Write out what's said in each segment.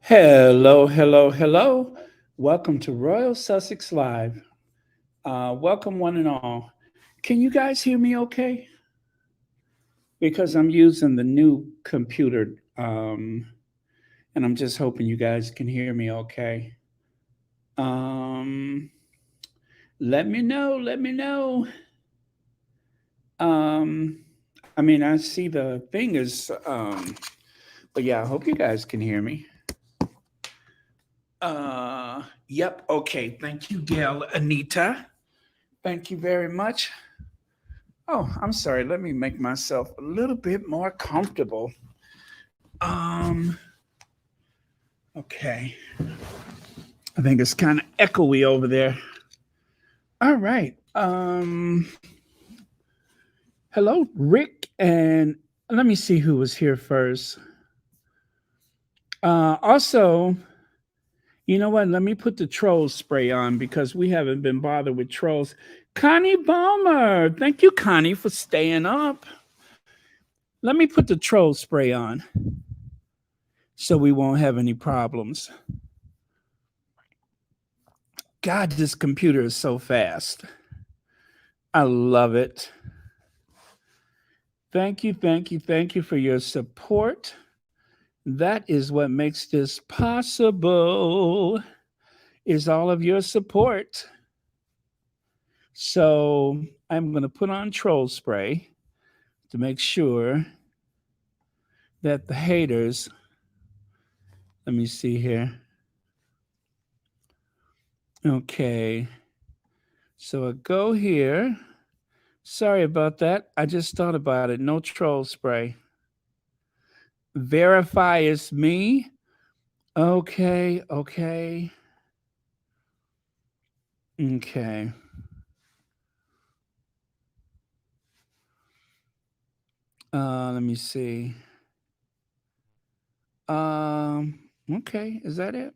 Hello, hello, hello. Welcome to Royal Sussex Live. Welcome, one and all. Can you guys hear me okay? Because I'm using the new computer, and I'm just hoping you guys can hear me okay. Um, Let me know. Let me know. Um, I see the thing is, but yeah, I hope you guys can hear me. Yep. Okay. Thank you, Gail, Anita. Thank you very much. Oh, I'm sorry. Let me make myself a little bit more comfortable. Um, okay. I think it's kind of echoey over there. All right. Hello, Rick, and let me see who was here first. Also, you know what? Let me put the troll spray on because we haven't been bothered with trolls. Connie Balmer, thank you, Connie, for staying up. Let me put the troll spray on so we won't have any problems. God, this computer is so fast. I love it. Thank you, thank you, thank you for your support. That is what makes this possible, is all of your support. So I'm going to put on troll spray to make sure that the haters, let me see here. Okay. So I go here. Sorry about that. I just thought about it. No troll spray. Verify it's me. Okay, okay. Okay. Let me see. Okay, is that it?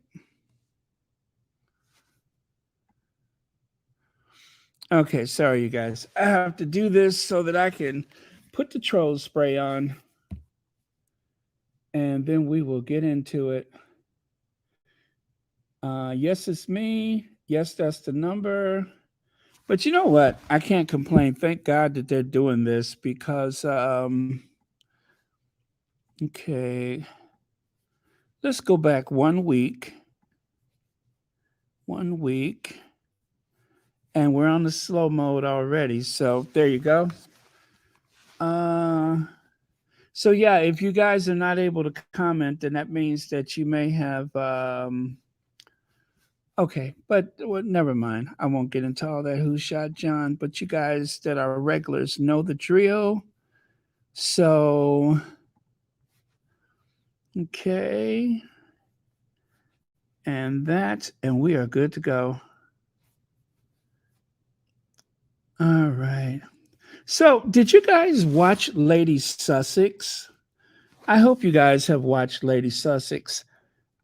Okay, sorry you guys. I have to do this so that I can put the troll spray on and then we will get into it. Yes, it's me. Yes, that's the number. But you know what? I can't complain. Thank God that they're doing this because okay. Let's go back 1 week. 1 week. And we're on the slow mode already. So there you go. Uh so yeah, if you guys are not able to comment, then that means that you may have okay, but well, never mind. I won't get into all that who shot John, but you guys that are regulars know the drill. So okay. And we are good to go. All right. So, did you guys watch Lady Sussex? I hope you guys have watched Lady Sussex.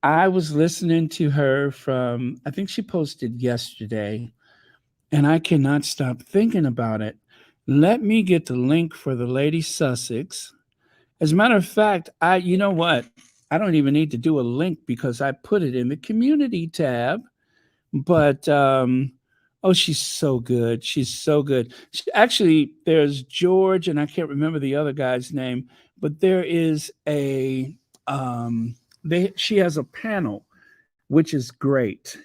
I was listening to her from, I think she posted yesterday, and I cannot stop thinking about it. Let me get the link for the Lady Sussex. As a matter of fact, you know what? I don't even need to do a link because I put it in the community tab. But oh, she's so good. She's so good. Actually, there's George, and I can't remember the other guy's name, but there is a she has a panel, which is great.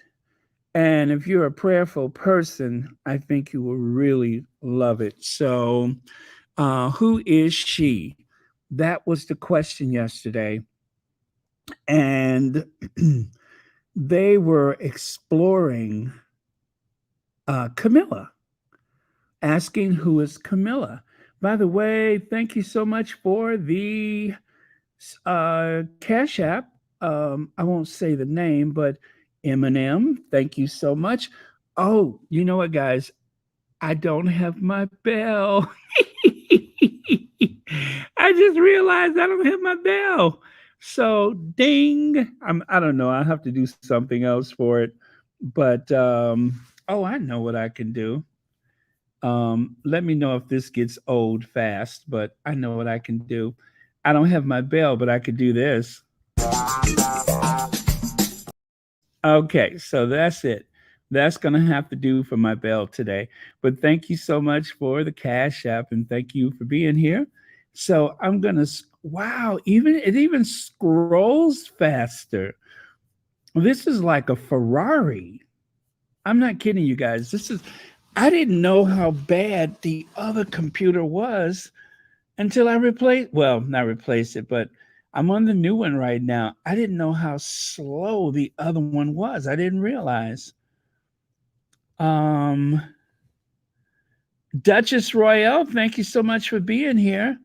And if you're a prayerful person, I think you will really love it. So, who is she? That was the question yesterday. And they were exploring Camilla, asking who is Camilla. By the way, thank you so much for the Cash App. I won't say the name, but Eminem, thank you so much. Oh, you know what, guys? I don't have my bell. I just realized I don't have my bell. So ding. I don't know. I'll have to do something else for it. But oh, I know what I can do. Let me know if this gets old fast, but I know what I can do. I don't have my bell, but I could do this. Okay, so that's it. That's gonna have to do for my bell today. But thank you so much for the Cash App and thank you for being here. So I'm gonna wow, even scrolls faster. This is like a Ferrari. I'm not kidding you guys. I didn't know how bad the other computer was until I replaced, well, not replaced it, but I'm on the new one right now. I didn't know how slow the other one was. I didn't realize. Um, Duchess Royale, thank you so much for being here.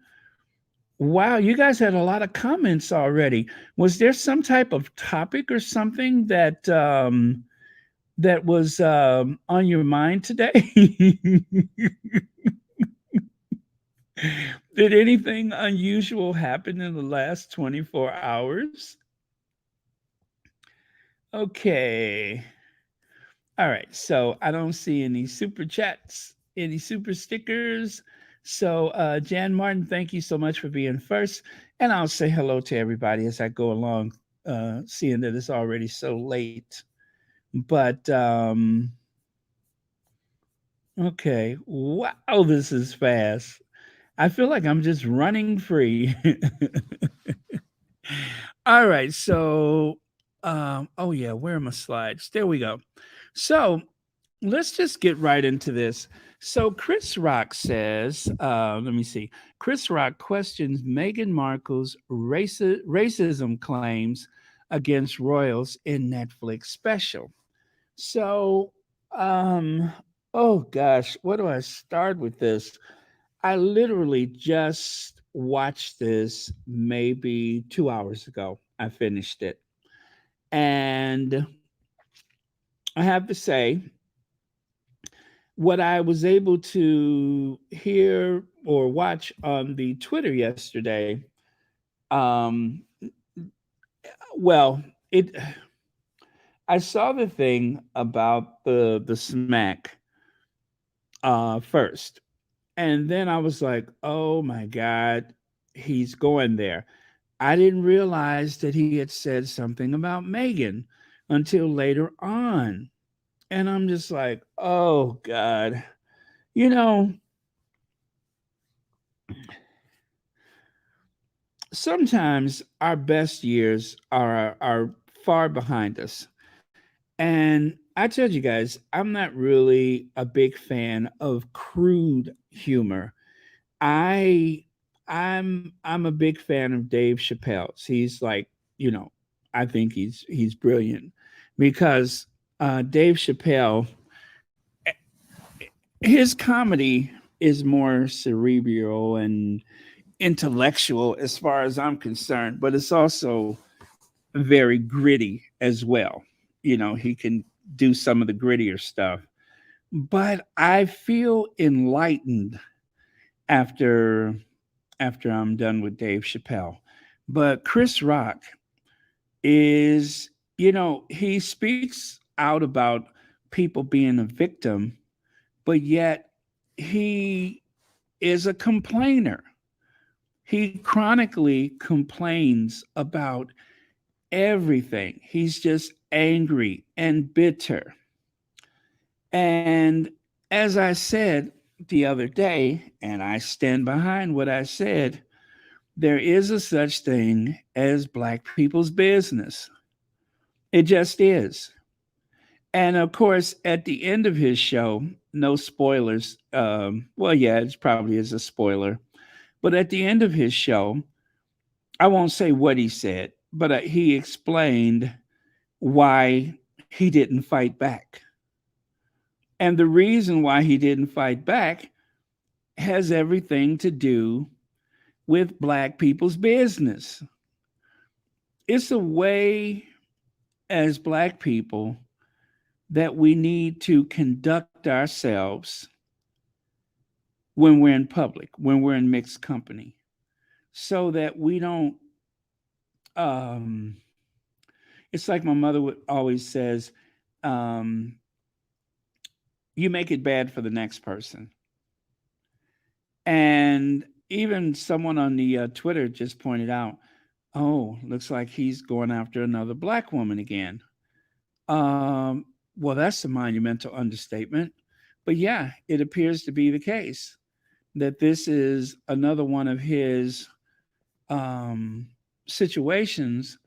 Wow, you guys had a lot of comments already. Was there some type of topic or something that was on your mind today? Did anything unusual happen in the last 24 hours? Okay. All right. So I don't see any super chats, any super stickers. So, Jan Martin, thank you so much for being first. And I'll say hello to everybody as I go along, seeing that it's already so late. But, okay. Wow, this is fast. I feel like I'm just running free. All right. So, oh yeah, where are my slides? There we go. So let's just get right into this. So Chris Rock says, let me see. Chris Rock questions Meghan Markle's racism claims against royals in Netflix special. So, um, oh gosh, where do I start with this? I literally just watched this maybe 2 hours ago. I finished it. And I have to say, what I was able to hear or watch on the Twitter yesterday, um, well, it I saw the thing about the smack first, and then I was like, oh my god, he's going there. I didn't realize that he had said something about Megan until later on, and I'm just like, oh god, you know, sometimes our best years are far behind us. And I told you guys, I'm not really a big fan of crude humor. I I'm a big fan of Dave Chappelle's. He's like, you know, I think he's brilliant because Dave Chappelle, his comedy is more cerebral and intellectual as far as I'm concerned, but it's also very gritty as well. You know, he can do some of the grittier stuff. But I feel enlightened after I'm done with Dave Chappelle. But Chris Rock is, he speaks out about people being a victim, but yet he is a complainer. He chronically complains about everything. He's just angry and bitter. And as I said the other day, and I stand behind what I said, there is a such thing as black people's business. It just is. And of course, at the end of his show, no spoilers. Well, yeah, it probably is a spoiler. But at the end of his show, I won't say what he said, but he explained why he didn't fight back. And the reason why he didn't fight back has everything to do with black people's business. It's a way as black people that we need to conduct ourselves when we're in public, when we're in mixed company, so that we don't. Um, it's like my mother would always says, um, "You make it bad for the next person." And even someone on the Twitter just pointed out, "Oh, looks like he's going after another black woman again." Um, well, that's a monumental understatement. But yeah, it appears to be the case that this is another one of his um, situations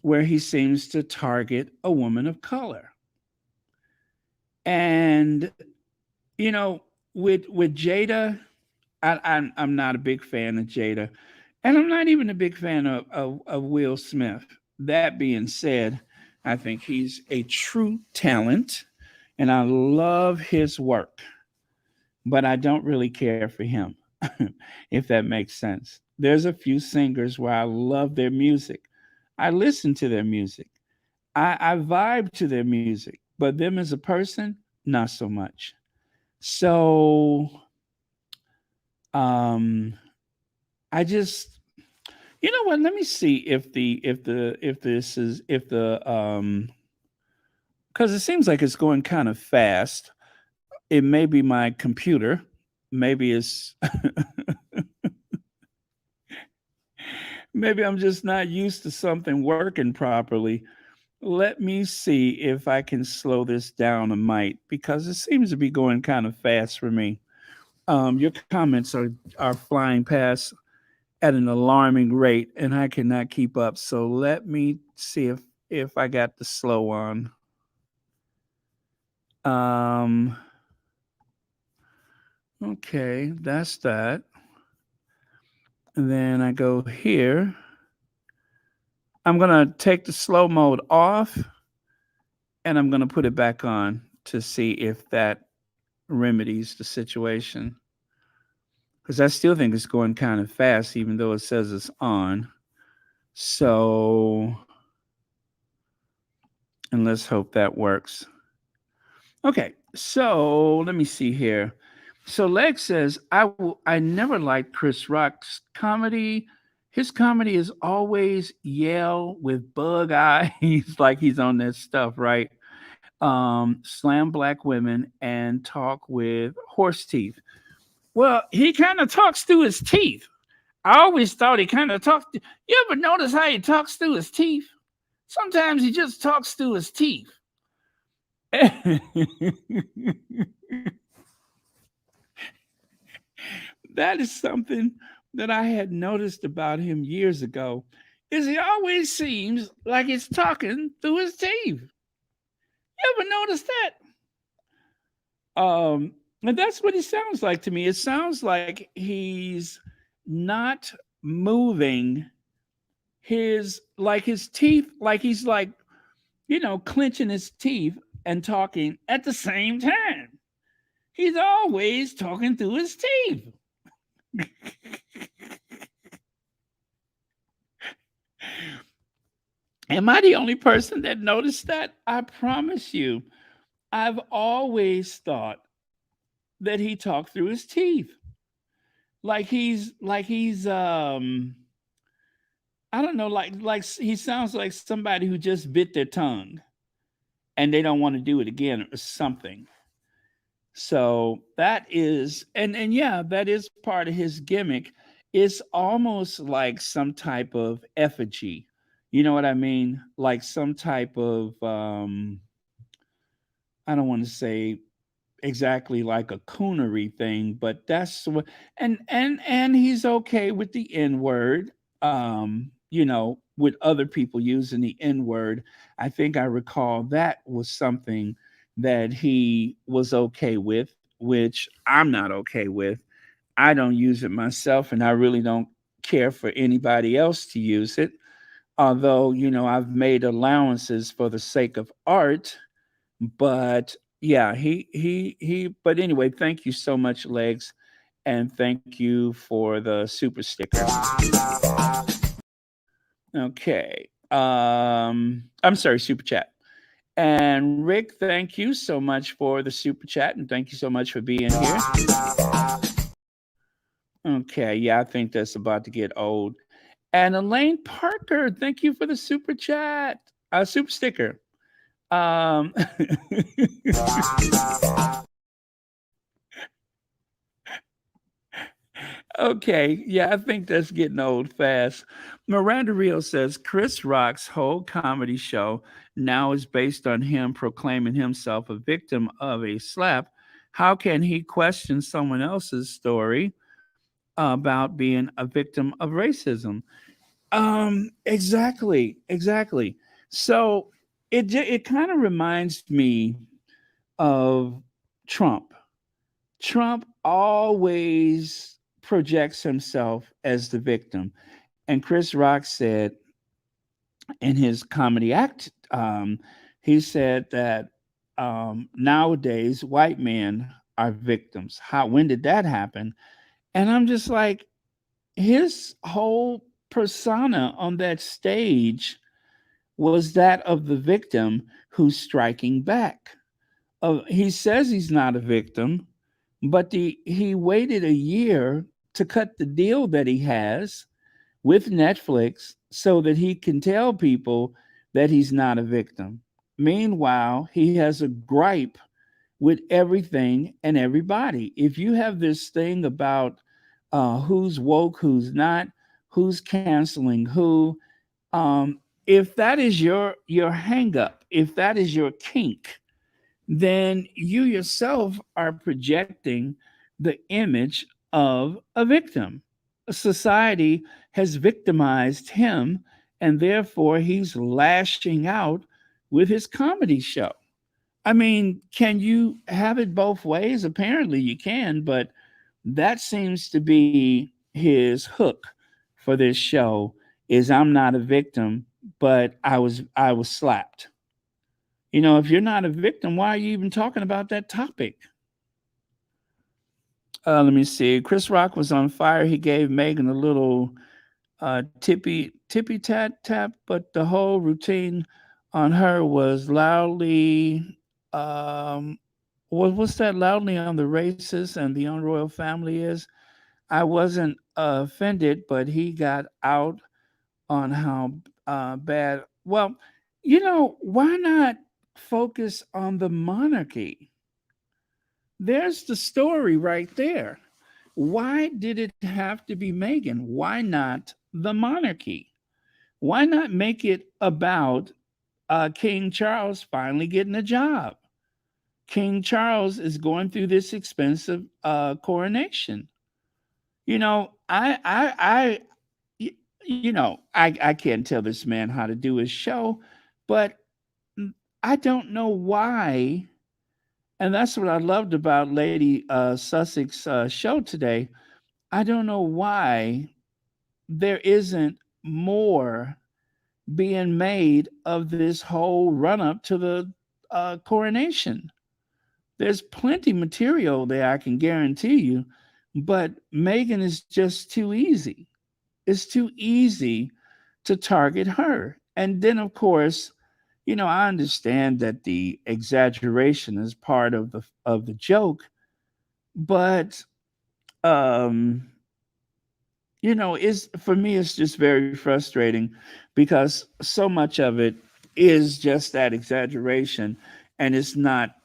where he seems to target a woman of color. And with Jada, I'm not a big fan of Jada, and I'm not even a big fan of Will Smith. That being said, I think he's a true talent, and I love his work, but I don't really care for him, if that makes sense. There's a few singers where I love their music. I listen to their music. I vibe to their music, but them as a person, not so much. So um I just, you know what, let me see if this is if the because it seems like it's going kind of fast. It may be my computer. Maybe it's maybe I'm just not used to something working properly. Let me see if I can slow this down a mite because it seems to be going kind of fast for me. Your comments are flying past at an alarming rate, and I cannot keep up. So let me see if I got the slow on. Um, okay, that's that. And then I go here. I'm gonna take the slow mode off, and I'm gonna put it back on to see if that remedies the situation. Because I still think it's going kind of fast, even though it says it's on. So, and let's hope that works. Okay, so let me see here. So Leg says, I never liked Chris Rock's comedy. His comedy is always yell with bug eyes, like he's on that stuff, right? Slam black women and talk with horse teeth. Well, he kind of talks through his teeth. I always thought he kind of talked. You ever notice how he talks through his teeth? Sometimes he just talks through his teeth. That is something that I had noticed about him years ago. Is he always seems like he's talking through his teeth. You ever notice that? And that's what he sounds like to me. It sounds like he's not moving his teeth, like he's like, clenching his teeth and talking at the same time. He's always talking through his teeth. Am I the only person that noticed that? I promise you, I've always thought that he talked through his teeth. Like he's I don't know, like he sounds like somebody who just bit their tongue and they don't want to do it again or something. So that is, and yeah, that is part of his gimmick. It's almost like some type of effigy. You know what I mean? Like some type of I don't want to say exactly like a coonery thing, but that's what, and he's okay with the N word. With other people using the N word. I think I recall that was something that he was okay with, which I'm not okay with. I don't use it myself, and I really don't care for anybody else to use it. Although, I've made allowances for the sake of art, but yeah, but anyway, thank you so much, Legs, and thank you for the super sticker. Okay. I'm sorry, super chat. And Rick, thank you so much for the super chat, and thank you so much for being here. Okay, yeah, I think that's about to get old. And Elaine Parker, thank you for the super chat, super sticker. Um, Okay, yeah, I think that's getting old fast. Miranda Rio says Chris Rock's whole comedy show now is based on him proclaiming himself a victim of a slap. How can he question someone else's story about being a victim of racism? Exactly. So it kind of reminds me of Trump. Trump always projects himself as the victim. And Chris Rock said in his comedy act, he said that nowadays white men are victims. When did that happen? And I'm just like, his whole persona on that stage was that of the victim who's striking back. He says he's not a victim, but he waited a year to cut the deal that he has with Netflix so that he can tell people that he's not a victim. Meanwhile, he has a gripe with everything and everybody. If you have this thing about who's woke, who's not, who's canceling who, if that is your hang up, if that is your kink, then you yourself are projecting the image of a victim. Society has victimized him, and therefore he's lashing out with his comedy show. I mean, can you have it both ways? Apparently you can, but that seems to be his hook for this show is I'm not a victim, but I was slapped. If you're not a victim, why are you even talking about that topic? Let me see. Chris Rock was on fire. He gave Megan a little tippy tap, but the whole routine on her was loudly. What's that? Loudly on the racist and the unroyal family is. I wasn't offended, but he got out on how bad. Well, why not focus on the monarchy? There's the story right there. Why did it have to be Meghan? Why not the monarchy? Why not make it about King Charles finally getting a job? King Charles is going through this expensive coronation. Y- I can't tell this man how to do his show, but I don't know why. And that's what I loved about Lady Sussex show today. I don't know why there isn't more being made of this whole run up to the coronation. There's plenty material there, I can guarantee you, but Megan is just too easy. It's too easy to target her. And then, of course, I understand that the exaggeration is part of the joke, but um, is for me it's just very frustrating because so much of it is just that exaggeration, and it's not.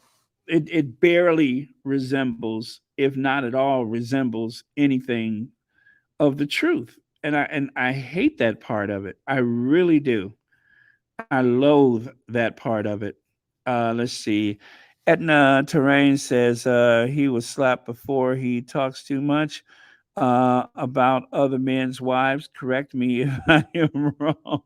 It barely resembles, if not at all, resembles anything of the truth. And I hate that part of it. I really do. I loathe that part of it. Let's see. Etna Terrain says he was slapped before. He talks too much about other men's wives. Correct me if I am wrong.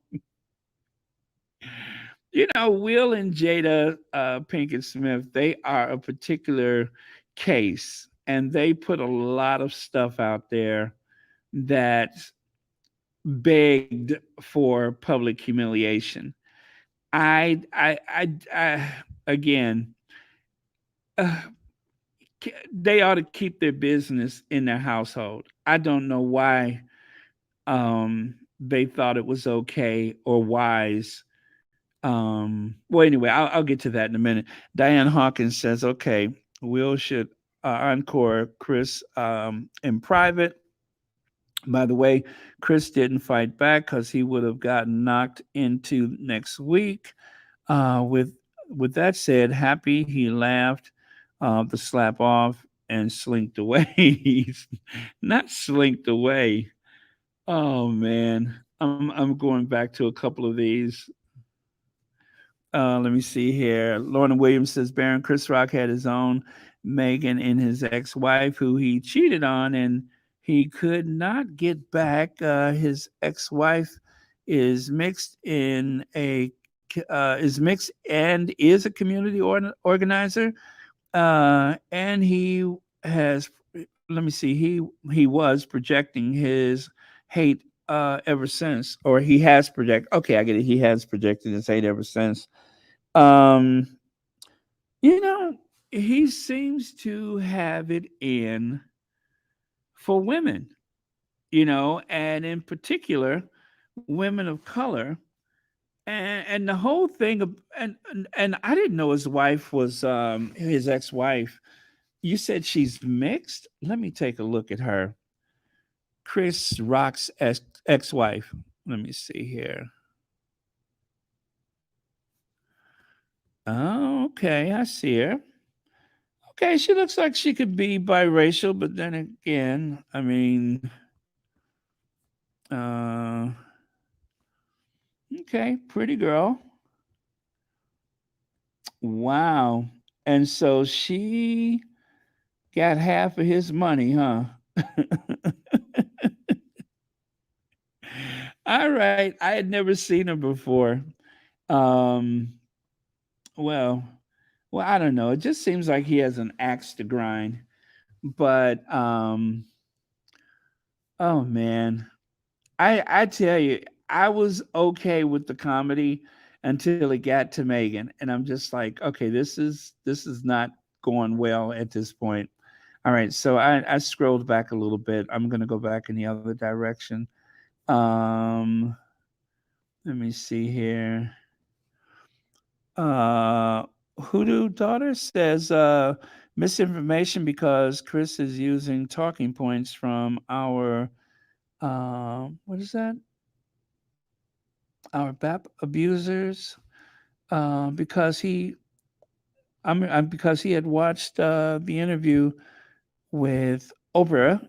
Will and Jada Pinkett Smith, they are a particular case, and they put a lot of stuff out there that begged for public humiliation. I again, uh, they ought to keep their business in their household. I don't know why they thought it was okay or wise. Well, anyway, I'll get to that in a minute. Diane Hawkins says, okay, Will should encore Chris in private. By the way, Chris didn't fight back because he would have gotten knocked into next week. With that said, happy he laughed the slap off. and slinked away. Not slinked away. Oh man, I'm going back to a couple of these. Let me see here. Lorna Williams says Baron Chris Rock had his own Megan and his ex-wife, who he cheated on, and he could not get back. His ex-wife is mixed in a is mixed and is a community organizer. And he has. Let me see. He was projecting his hate ever since, or he has project. Okay, I get it. He has projected his hate ever since. Um, you know, he seems to have it in for women, and in particular, women of color. And the whole thing, and I didn't know his wife was his ex-wife. You said she's mixed. Let me take a look at her. Chris Rock's ex-wife. Let me see here. Oh, okay, I see her. Okay, she looks like she could be biracial, but then again, I mean, uh, okay, pretty girl. Wow. And so she got half of his money, huh? All right. I had never seen her before. Um, well, I don't know. It just seems like he has an axe to grind. But oh man, I tell you, I was okay with the comedy until it got to Megan, and I'm just like, okay, this is not going well at this point. All right, so I scrolled back a little bit. I'm gonna go back in the other direction. Um, Let me see here. Uh, Hoodoo daughter says misinformation because Chris is using talking points from our what is that? Our BAP abusers because because he had watched the interview with Oprah.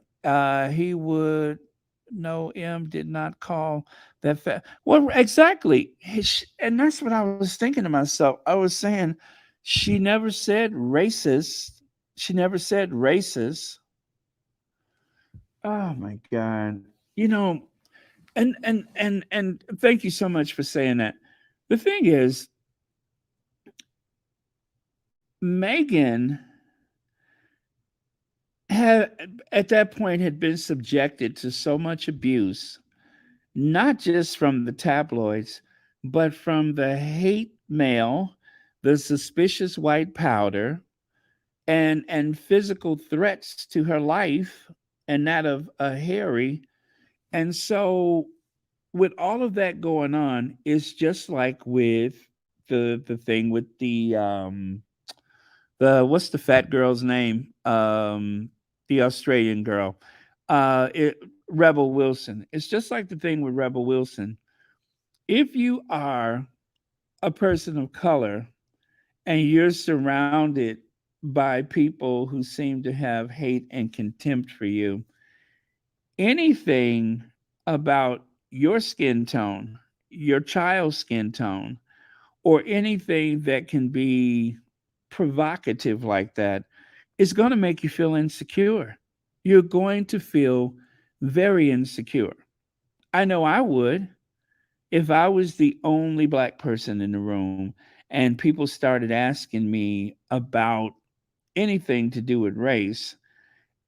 He would no M did not call that well exactly. And that's what I was thinking to myself. I was saying she never said racist. She never said racist. Oh my god. You know, and thank you so much for saying that. The thing is, Megan had at that point had been subjected to so much abuse, not just from the tabloids, but from the hate mail, the suspicious white powder, and physical threats to her life and that of Harry. And so with all of that going on, it's just like with the thing with the what's the fat girl's name? The Australian girl. It Rebel Wilson. It's just like the thing with Rebel Wilson. If you are a person of color and you're surrounded by people who seem to have hate and contempt for you, anything about your skin tone, your child's skin tone, or anything that can be provocative like that is going to make you feel insecure. You're going to feel very insecure. I know I would if I was the only black person in the room and people started asking me about anything to do with race.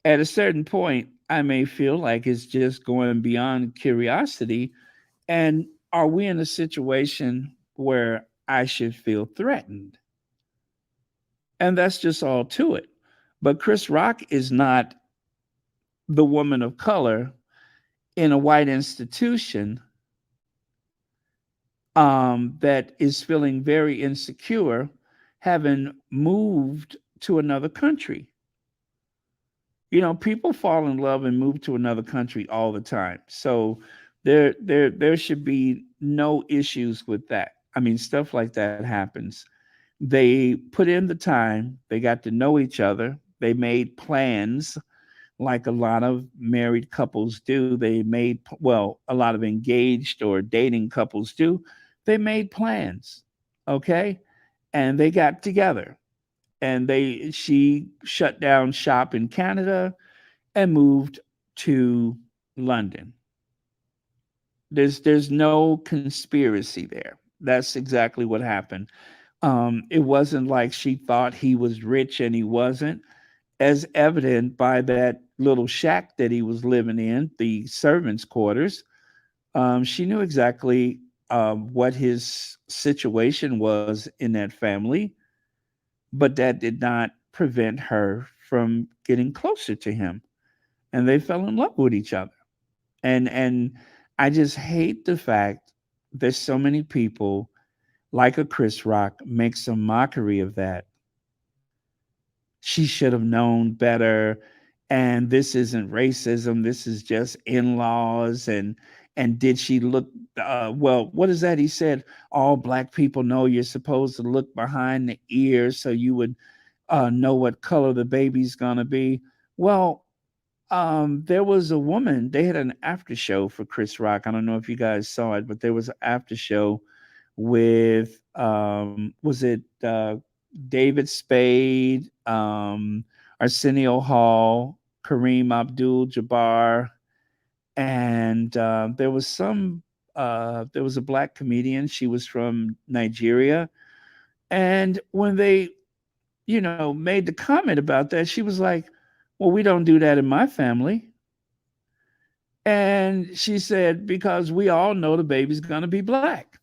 At a certain point, I may feel like it's just going beyond curiosity. And are we in a situation where I should feel threatened? And that's just all to it. But Chris Rock is not the woman of color in a white institution that is feeling very insecure, having moved to another country. People fall in love and move to another country all the time. So there should be no issues with that. I mean, stuff like that happens. They put in the time, they got to know each other, They made plans like a lot of married couples do. They made, well, a lot of engaged or dating couples do. They made plans, okay? And they got together and she shut down shop in Canada and moved to London. There's no conspiracy there. That's exactly what happened. It wasn't like she thought he was rich and he wasn't, as evident by that little shack that he was living in, the servants' quarters. She knew exactly what his situation was in that family, but that did not prevent her from getting closer to him, and they fell in love with each other. And I just hate the fact that so many people, like a Chris Rock, makes a mockery of that. She should have known better, and this isn't racism, this is just in-laws. And did she look, well, what is that he said? All black people know you're supposed to look behind the ears so you would know what color the baby's gonna be. Well, there was a woman. They had an after show for Chris Rock. I don't know if you guys saw it, but there was an after show with was it David Spade, Arsenio Hall, Kareem Abdul-Jabbar, and there was a black comedian. She was from Nigeria, and when they made the comment about that, she was like, "Well, we don't do that in my family." And she said, "Because we all know the baby's going to be black."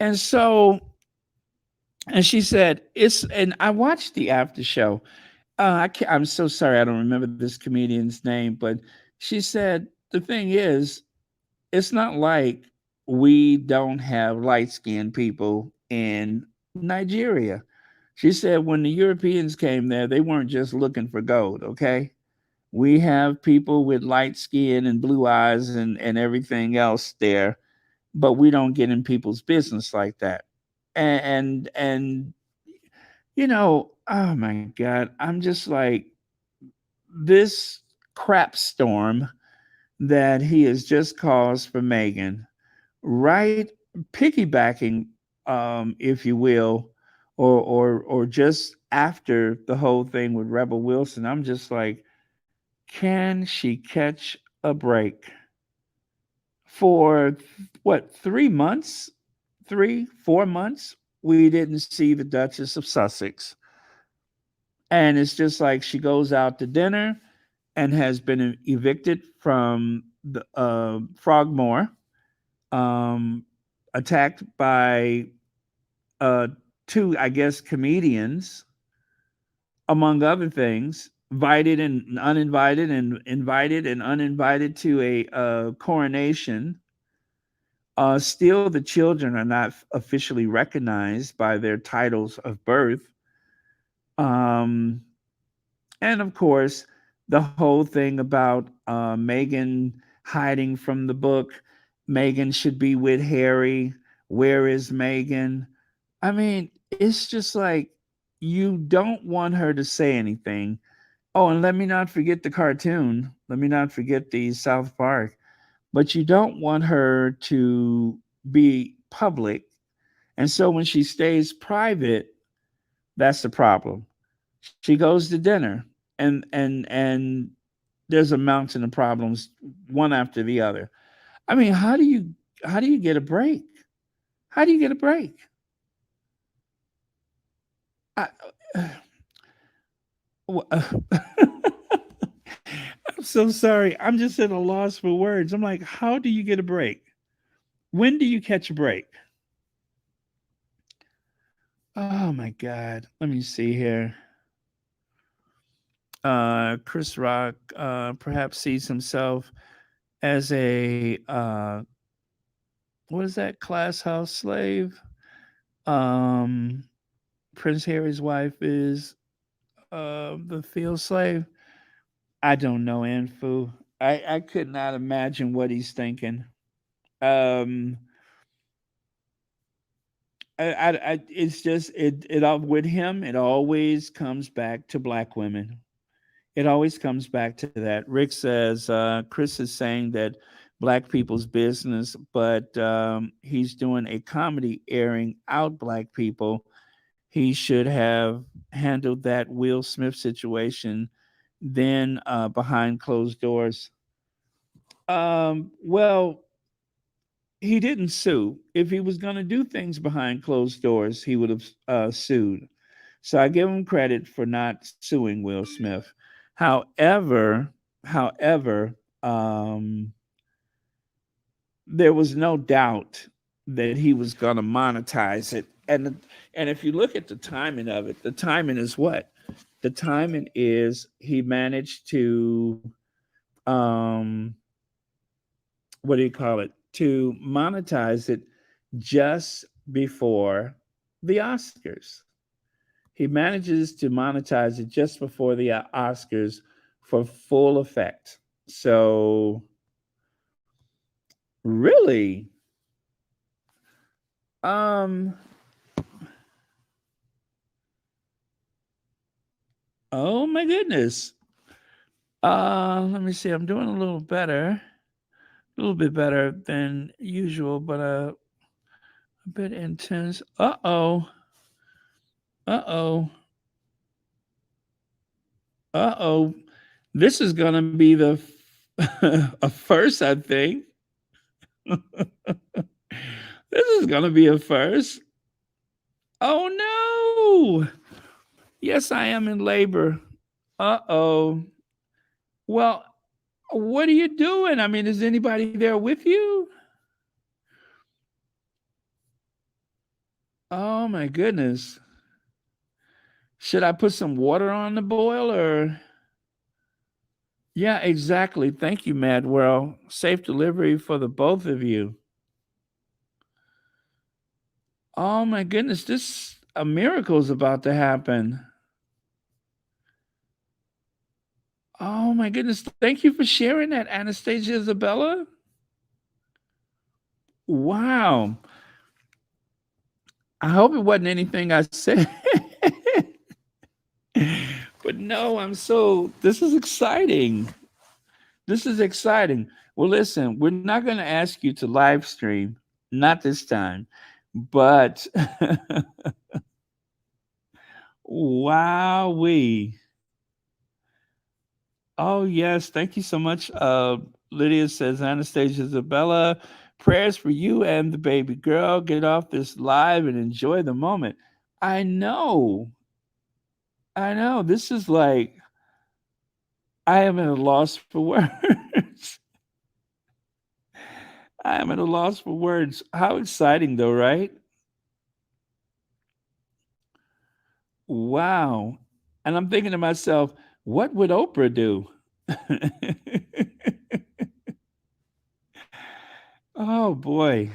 And so, and she said, and I watched the after show. I'm so sorry, I don't remember this comedian's name, but she said, the thing is, it's not like we don't have light skinned people in Nigeria. She said, when the Europeans came there, they weren't just looking for gold, okay? We have people with light skin and blue eyes and everything else there, but we don't get in people's business like that. And oh my God, I'm just like, this crap storm that he has just caused for Megan, right? Piggybacking, if you will, or just after the whole thing with Rebel Wilson, I'm just like, can she catch a break? For what, 3 months, 3, 4 months, we didn't see the Duchess of Sussex. And it's just like she goes out to dinner and has been evicted from the Frogmore, um, attacked by uh, two, I guess, comedians, among other things, invited and uninvited, and invited and uninvited to a coronation. Still, the children are not officially recognized by their titles of birth. Um, and of course, the whole thing about Megan hiding from the book. Megan should be with Harry. Where is Megan? I mean, it's just like, you don't want her to say anything. Oh, and let me not forget the cartoon. Let me not forget the South Park. But you don't want her to be public. And so when she stays private, that's the problem. She goes to dinner, and there's a mountain of problems, one after the other. I mean, how do you get a break? How do you get a break? I, I'm so sorry. I'm just at a loss for words. I'm like, how do you get a break? When do you catch a break? Oh my God. Let me see here. Chris Rock perhaps sees himself as a what is that, class house slave? Um, Prince Harry's wife is the field slave. I don't know, Anfu. I could not imagine what he's thinking. Um, it's just it with him. It always comes back to black women. It always comes back to that. Rick says Chris is saying that black people's business, but he's doing a comedy airing out black people. He should have handled that Will Smith situation then behind closed doors. Well, he didn't sue. If he was going to do things behind closed doors, he would have sued. So I give him credit for not suing Will Smith. However, however, there was no doubt that he was going to monetize it. And if you look at the timing of it, the timing is what? The timing is he managed to um what do you call it? To monetize it just before the Oscars. He manages to monetize it just before the Oscars for full effect. So, really, um, oh my goodness. Let me see. I'm doing a little bit better than usual, but a bit intense. Uh oh, uh oh. This is gonna be the a first, I think. This is gonna be a first. Oh no! Yes, I am in labor. Uh oh. Well, what are you doing? I mean, is anybody there with you? Oh my goodness. Should I put some water on the boil or? Yeah, exactly. Thank you, Madwell. Safe delivery for the both of you. Oh my goodness, this a miracle is about to happen. Oh my goodness. Thank you for sharing that, Anastasia Isabella. Wow. I hope it wasn't anything I said. But no, this is exciting. This is exciting. Well, listen, we're not going to ask you to live stream, not this time, but wow, oh, yes. Thank you so much. Lydia says, Anastasia Isabella, prayers for you and the baby girl. Get off this live and enjoy the moment. I know. I know. This is like, I am at a loss for words. I am at a loss for words. How exciting, though, right? Wow. And I'm thinking to myself, what would Oprah do? Oh, boy.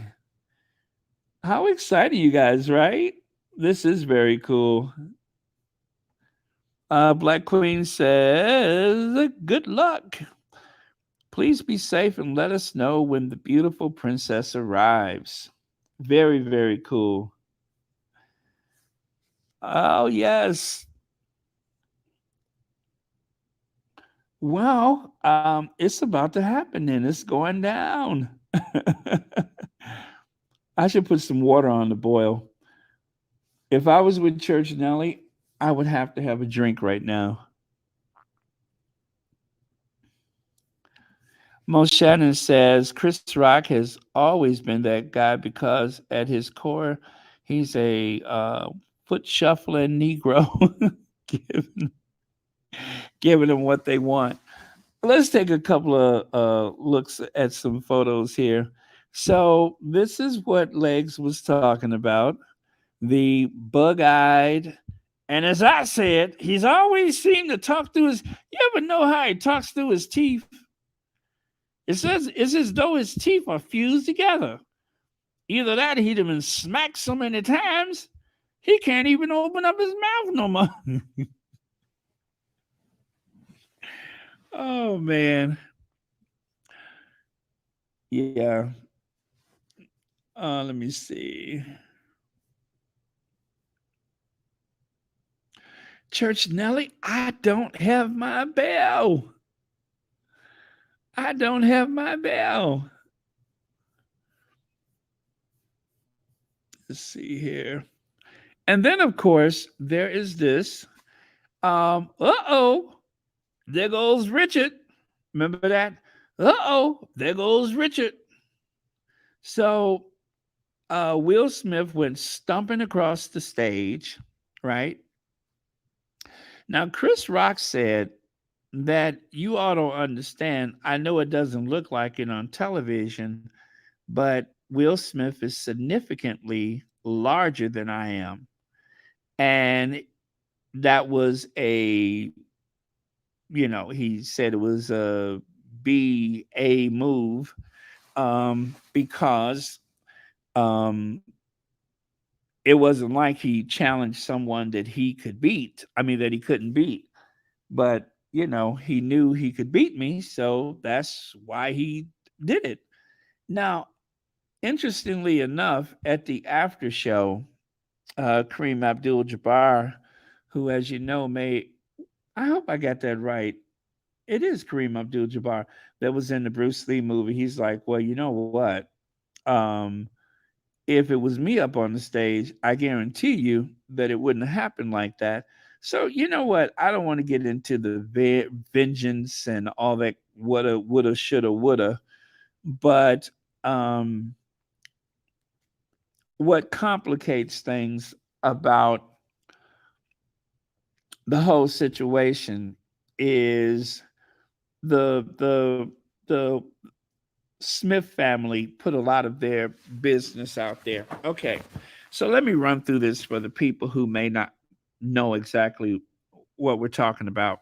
How exciting, you guys, right? This is very cool. Black Queen says, good luck. Please be safe and let us know when the beautiful princess arrives. Very, very cool. Oh, yes. Well, it's about to happen and it's going down. I should put some water on the boil. If I was with Church Nelly, I would have to have a drink right now. Mo Shannon says Chris Rock has always been that guy because at his core, he's a foot shuffling Negro, giving, giving them what they want. Let's take a couple of looks at some photos here. So, this is what Legs was talking about, the bug eyed. And as I said, he's always seemed to talk through his. You ever know how he talks through his teeth? It's as though his teeth are fused together. Either that, he'd have been smacked so many times, he can't even open up his mouth no more. Oh man, yeah. Let me see. Church Nelly, I don't have my bell. I don't have my bell. Let's see here. And then, of course, there is this. Uh-oh, there goes Richard. Remember that? Uh-oh, there goes Richard. So Will Smith went stumping across the stage, right? Now, Chris Rock said that you all don't understand. I know it doesn't look like it on television, but Will Smith is significantly larger than I am. And that was he said it was a BA move because um, it wasn't like he challenged someone that he could beat. I mean, that he couldn't beat. But, he knew he could beat me. So that's why he did it. Now, interestingly enough, at the after show, Kareem Abdul Jabbar, who, as you know, I hope I got that right. It is Kareem Abdul Jabbar that was in the Bruce Lee movie. He's like, well, you know what? Um, if it was me up on the stage, I guarantee you that it wouldn't have happened like that. So you know what? I don't want to get into the vengeance and all that woulda, shoulda, woulda. But um, what complicates things about the whole situation is the Smith family put a lot of their business out there. Okay, so let me run through this for the people who may not know exactly what we're talking about.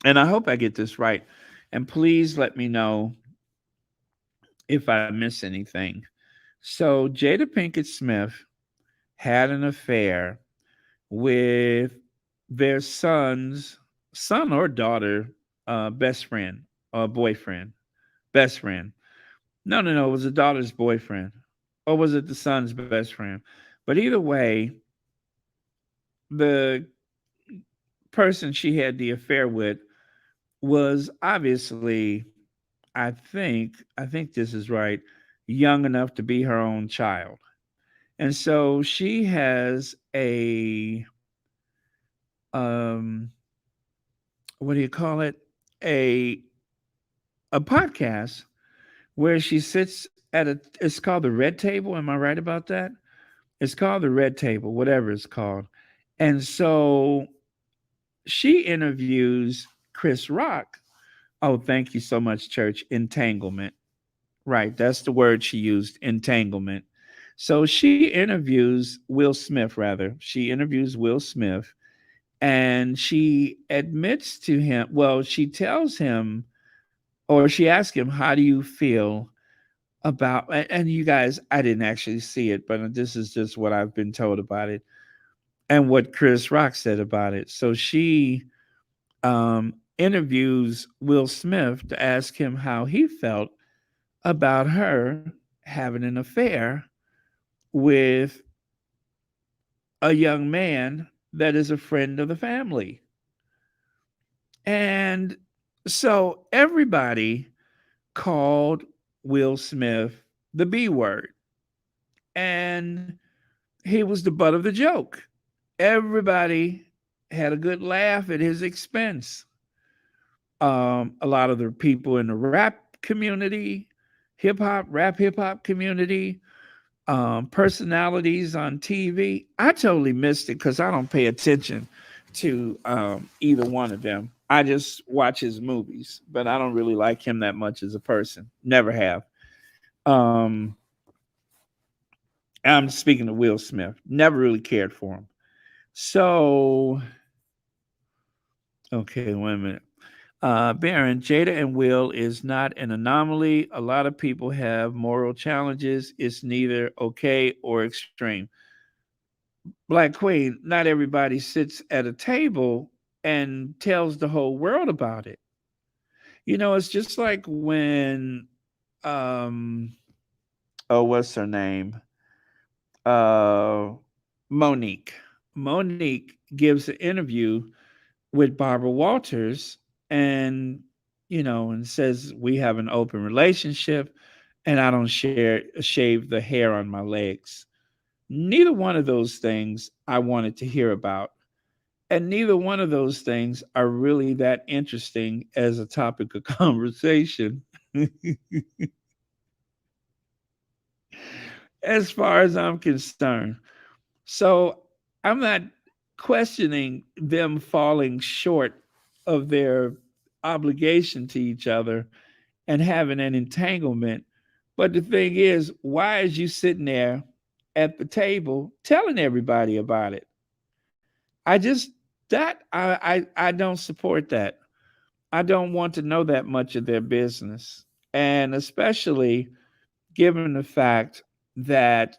And I hope I get this right. And please let me know if I miss anything. So, Jada Pinkett Smith had an affair with their son or daughter, best friend or boyfriend, best friend. No, no, no. It was the daughter's boyfriend. Or was it the son's best friend? But either way, the person she had the affair with was obviously, I think this is right, young enough to be her own child. And so she has um what do you call it? A a podcast where she sits at it's called the Red Table. Am I right about that? It's called the Red Table, whatever it's called. And so she interviews Chris Rock. Oh, thank you so much, Church. Entanglement. Right. That's the word she used, entanglement. So she interviews Will Smith, rather. She interviews Will Smith and she admits to him, well, she tells him, or she asks him, how do you feel about, and you guys, I didn't actually see it, but this is just what I've been told about it and what Chris Rock said about it. So she interviews Will Smith to ask him how he felt about her having an affair with a young man that is a friend of the family. And so everybody called Will Smith the B word. And he was the butt of the joke. Everybody had a good laugh at his expense. A lot of the people in the rap community, hip hop community, personalities on TV. I totally missed it because I don't pay attention to either one of them. I just watch his movies, but I don't really like him that much as a person. Never have. Um, I'm speaking of Will Smith. Never really cared for him. So, okay, wait a minute. Baron, Jada and Will is not an anomaly. A lot of people have moral challenges. It's neither okay or extreme. Black Queen, not everybody sits at a table and tells the whole world about it. It's just like when, um, oh, what's her name? Uh, Monique. Monique gives an interview with Barbara Walters, and and says we have an open relationship, and I don't shave the hair on my legs. Neither one of those things I wanted to hear about. And neither one of those things are really that interesting as a topic of conversation, as far as I'm concerned. So I'm not questioning them falling short of their obligation to each other and having an entanglement. But the thing is, why is you sitting there at the table telling everybody about it? I just that I don't support that. I don't want to know that much of their business. And especially given the fact that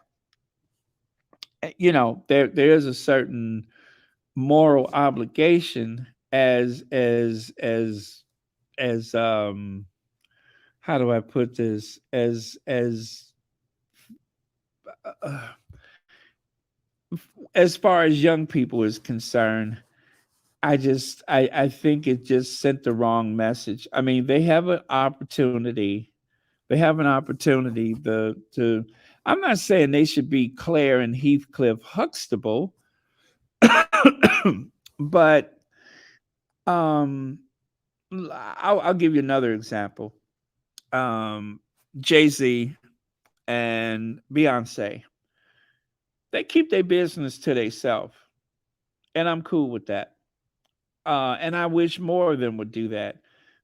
there is a certain moral obligation as how do I put this, uh, as far as young people is concerned. I think it just sent the wrong message. I mean, they have an opportunity to I'm not saying they should be Claire and Heathcliff Huxtable, but um I'll give you another example. um Jay-Z and Beyonce, they keep their business to themselves, and I'm cool with that. And I wish more of them would do that.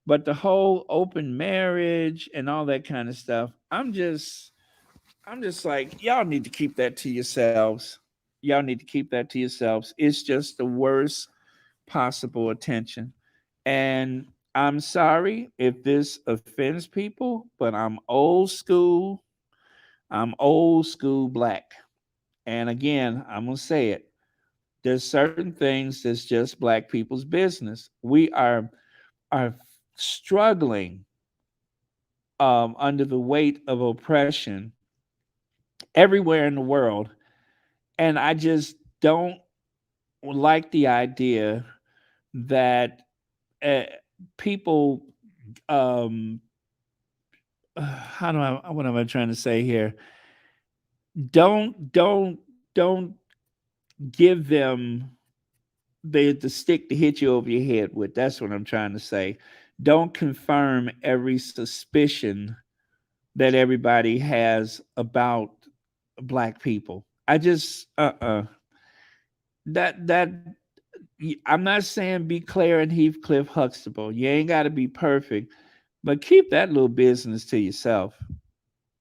But the whole open marriage and all that kind of stuff, I'm just like, y'all need to keep that to yourselves. Y'all need to keep that to yourselves. It's just the worst possible attention. And I'm sorry if this offends people, but I'm old school. I'm old school black. And again, I'm going to say it. There's certain things that's just black people's business. We are struggling under the weight of oppression everywhere in the world, and I just don't like the idea that uh, people um how do I what am I trying to say here, don't give them the stick to hit you over your head with. That's what I'm trying to say. Don't confirm every suspicion that everybody has about black people. I just that I'm not saying be Claire and Heathcliff Huxtable. You ain't got to be perfect, but keep that little business to yourself.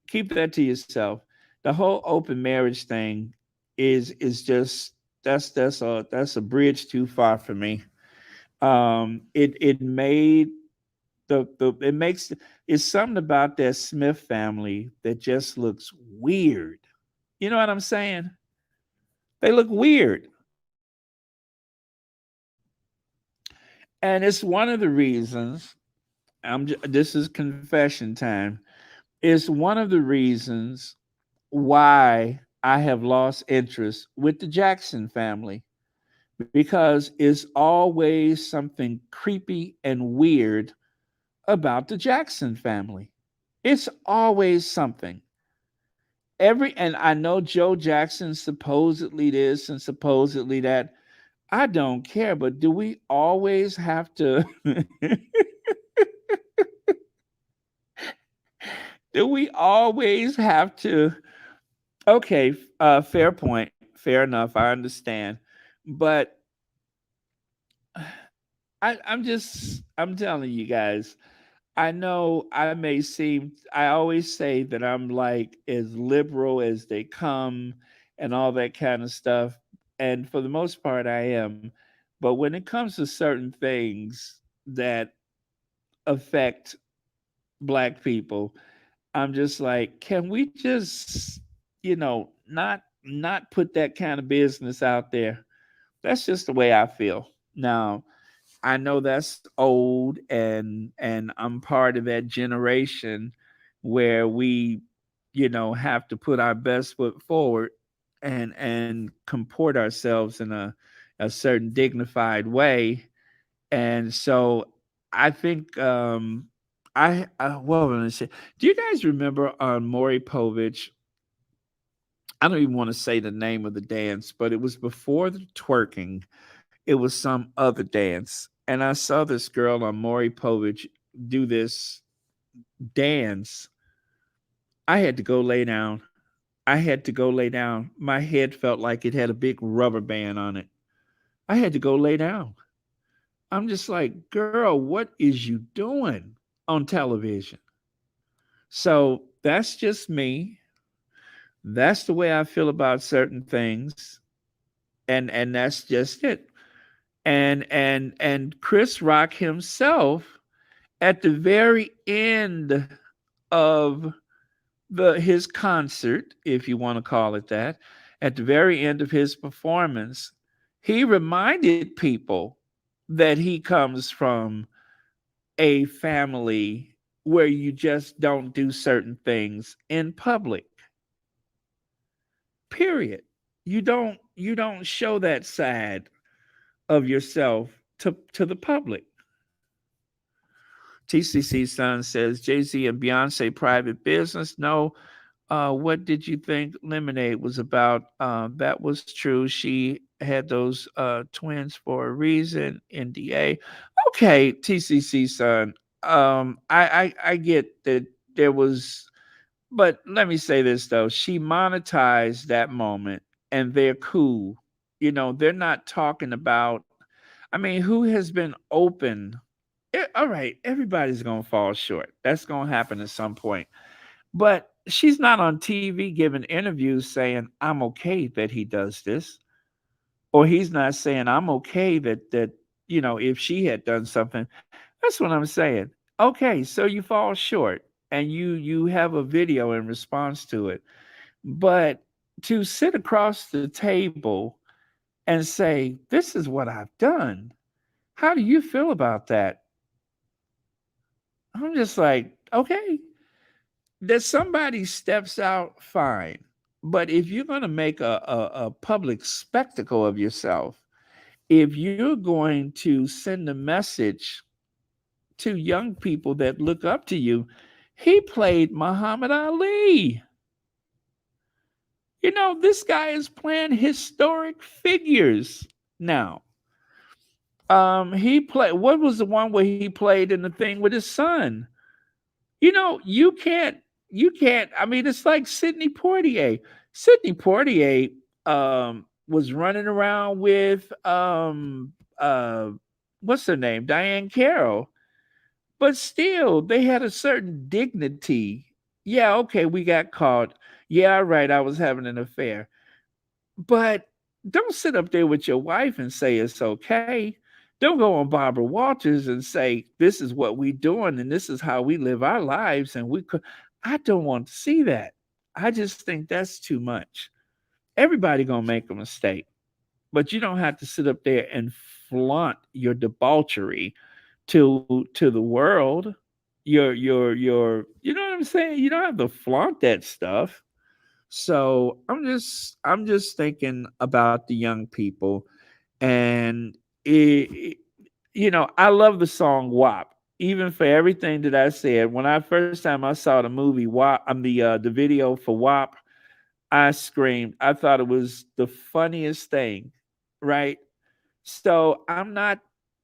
Keep that to yourself. The whole open marriage thing is just that's a bridge too far for me. It made the it makes it's something about that Smith family that just looks weird. You know what I'm saying? They look weird. And it's one of the reasons this is confession time. It's one of the reasons why I have lost interest with the Jackson family, because it's always something creepy and weird about the Jackson family. It's always something. And I know Joe Jackson supposedly this and supposedly that. I don't care, but do we always have to do we always have to okay, fair point, fair enough, I understand. But I'm telling you guys, I know I always say that I'm like as liberal as they come and all that kind of stuff. And for the most part, I am. But when it comes to certain things that affect black people, I'm just like, can we just, not put that kind of business out there? That's just the way I feel. Now, I know that's old, and I'm part of that generation where we, have to put our best foot forward and comport ourselves a certain dignified way. And so I think what was I gonna say? Do you guys remember on Maury Povich? I don't even want to say the name of the dance, but it was before the twerking. It was some other dance, and I saw this girl on Maury Povich do this dance. I had to go lay down. I had to go lay down. My head felt like it had a big rubber band on it. I had to go lay down. I'm just like, girl, what is you doing on television? So that's just me. That's the way I feel about certain things. And that's just it. And Chris Rock himself at the very end of the his concert, if you want to call it that, at the very end of his performance, he reminded people that he comes from a family where you just don't do certain things in public. Period. You don't show that side of yourself to the public. TCC Son says Jay-Z and Beyonce private business. No, what did you think Lemonade was about? That was true. She had those twins for a reason. NDA. Okay, TCC Son. I get that there was, but let me say this though. She monetized that moment, and they're cool. They're not talking about. I mean, who has been open? All right, everybody's gonna fall short. That's gonna happen at some point. But she's not on TV giving interviews saying, I'm okay that he does this. Or he's not saying, I'm okay that if she had done something. That's what I'm saying. Okay, so you fall short and you have a video in response to it. But to sit across the table and say, this is what I've done. How do you feel about that? I'm just like, okay, that somebody steps out, fine. But if you're going to make a public spectacle of yourself, if you're going to send a message to young people that look up to you, he played Muhammad Ali. This guy is playing historic figures now. He played. What was the one where he played in the thing with his son? You can't. I mean, it's like Sidney Poitier. Sidney Poitier was running around with what's her name, Diane Carroll, but still they had a certain dignity. Yeah, okay, we got caught. Yeah, right, I was having an affair, but don't sit up there with your wife and say it's okay. Don't go on Barbara Walters and say this is what we doing and this is how we live our lives and we could. I don't want to see that. I just think that's too much. Everybody gonna make a mistake, but you don't have to sit up there and flaunt your debauchery to the world. Your you know what I'm saying? You don't have to flaunt that stuff. So I'm just thinking about the young people, and I love the song WAP. Even for everything that I said, when I first time I saw the movie WAP, the video for WAP, I screamed. I thought it was the funniest thing, right? So I'm not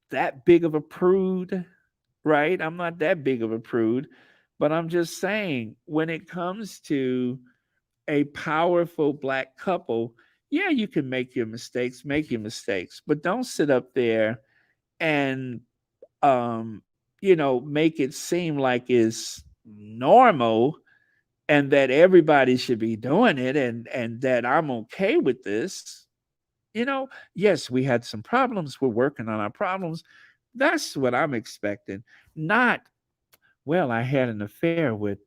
that big of a prude, right? I'm not that big of a prude, but I'm just saying when it comes to a powerful black couple, yeah, you can make your mistakes, but don't sit up there and make it seem like it's normal and that everybody should be doing it and that I'm okay with this. Yes, we had some problems. We're working on our problems. That's what I'm expecting. Not, well, I had an affair with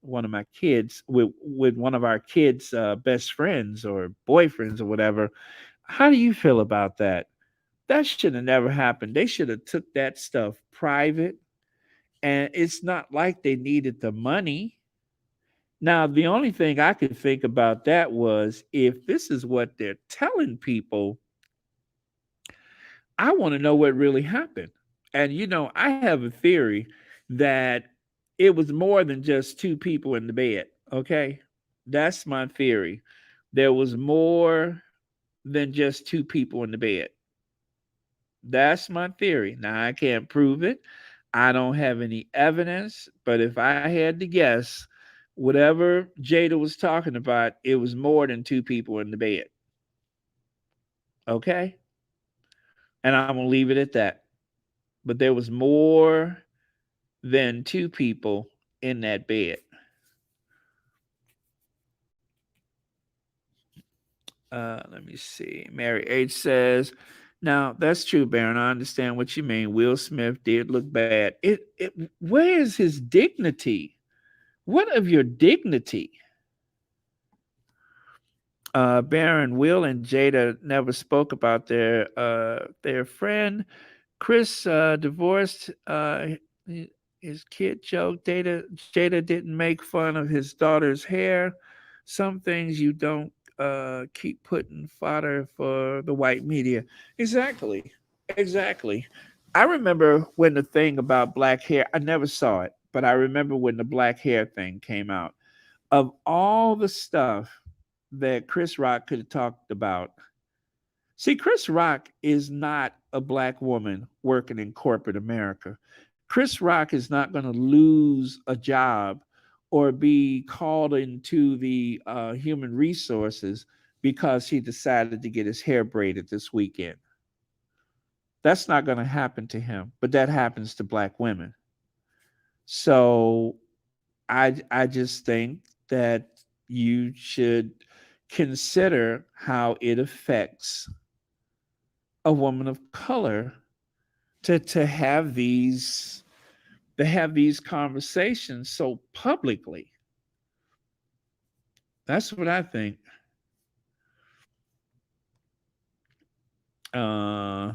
one of my kids, with one of our kids' best friends or boyfriends or whatever. How do you feel about that? That should have never happened. They should have took that stuff private, and it's not like they needed the money. Now, the only thing I could think about that was if this is what they're telling people, I want to know what really happened. And I have a theory that it was more than just two people in the bed. Okay. That's my theory. There was more than just two people in the bed. That's my theory. Now, I can't prove it. I don't have any evidence. But if I had to guess, whatever Jada was talking about, it was more than two people in the bed. Okay. And I'm going to leave it at that. But there was more than two people in that bed. Let me see. Mary H says, "Now that's true, Baron. I understand what you mean. Will Smith did look bad. Where is his dignity? What of your dignity?" Baron, Will, and Jada never spoke about their friend. Chris divorced his kid joke. Jada didn't make fun of his daughter's hair. Some things you don't keep putting fodder for the white media. Exactly. Exactly. I remember when the thing about black hair, I never saw it, but I remember when the black hair thing came out. Of all the stuff that Chris Rock could have talked about, see, Chris Rock is not a black woman working in corporate America. Chris Rock is not going to lose a job or be called into the human resources because he decided to get his hair braided this weekend. That's not going to happen to him, but that happens to black women. So I just think that you should consider how it affects a woman of color to have these conversations so publicly. That's what I think. Uh,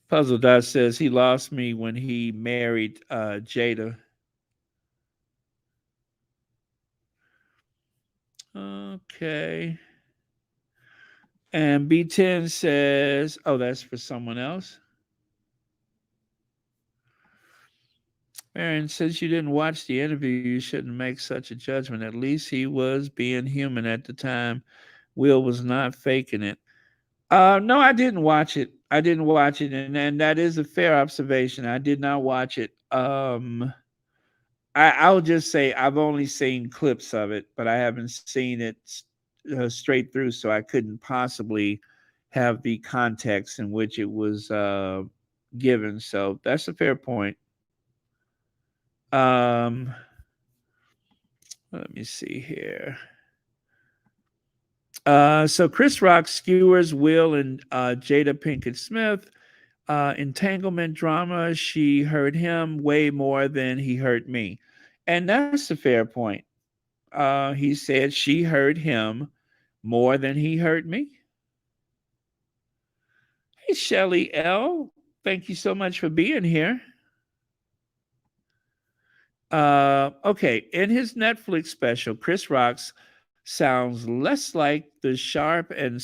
Puzzle Dot says he lost me when he married Jada. Okay. And B10 says, oh, that's for someone else. Aaron, since you didn't watch the interview, you shouldn't make such a judgment. At least he was being human at the time. Will was not faking it. No, I didn't watch it. I didn't watch it, and that is a fair observation. I did not watch it. I'll just say I've only seen clips of it, but I haven't seen it straight through, so I couldn't possibly have the context in which it was given. So that's a fair point. Um, let me see here. So Chris Rock skewers Will and Jada Pinkett Smith. Entanglement drama, she hurt him way more than he hurt me. And that's a fair point. He said she hurt him more than he hurt me. Hey, Shelly L. Thank you so much for being here. Okay, in his Netflix special, Chris Rock's sounds less like the sharp and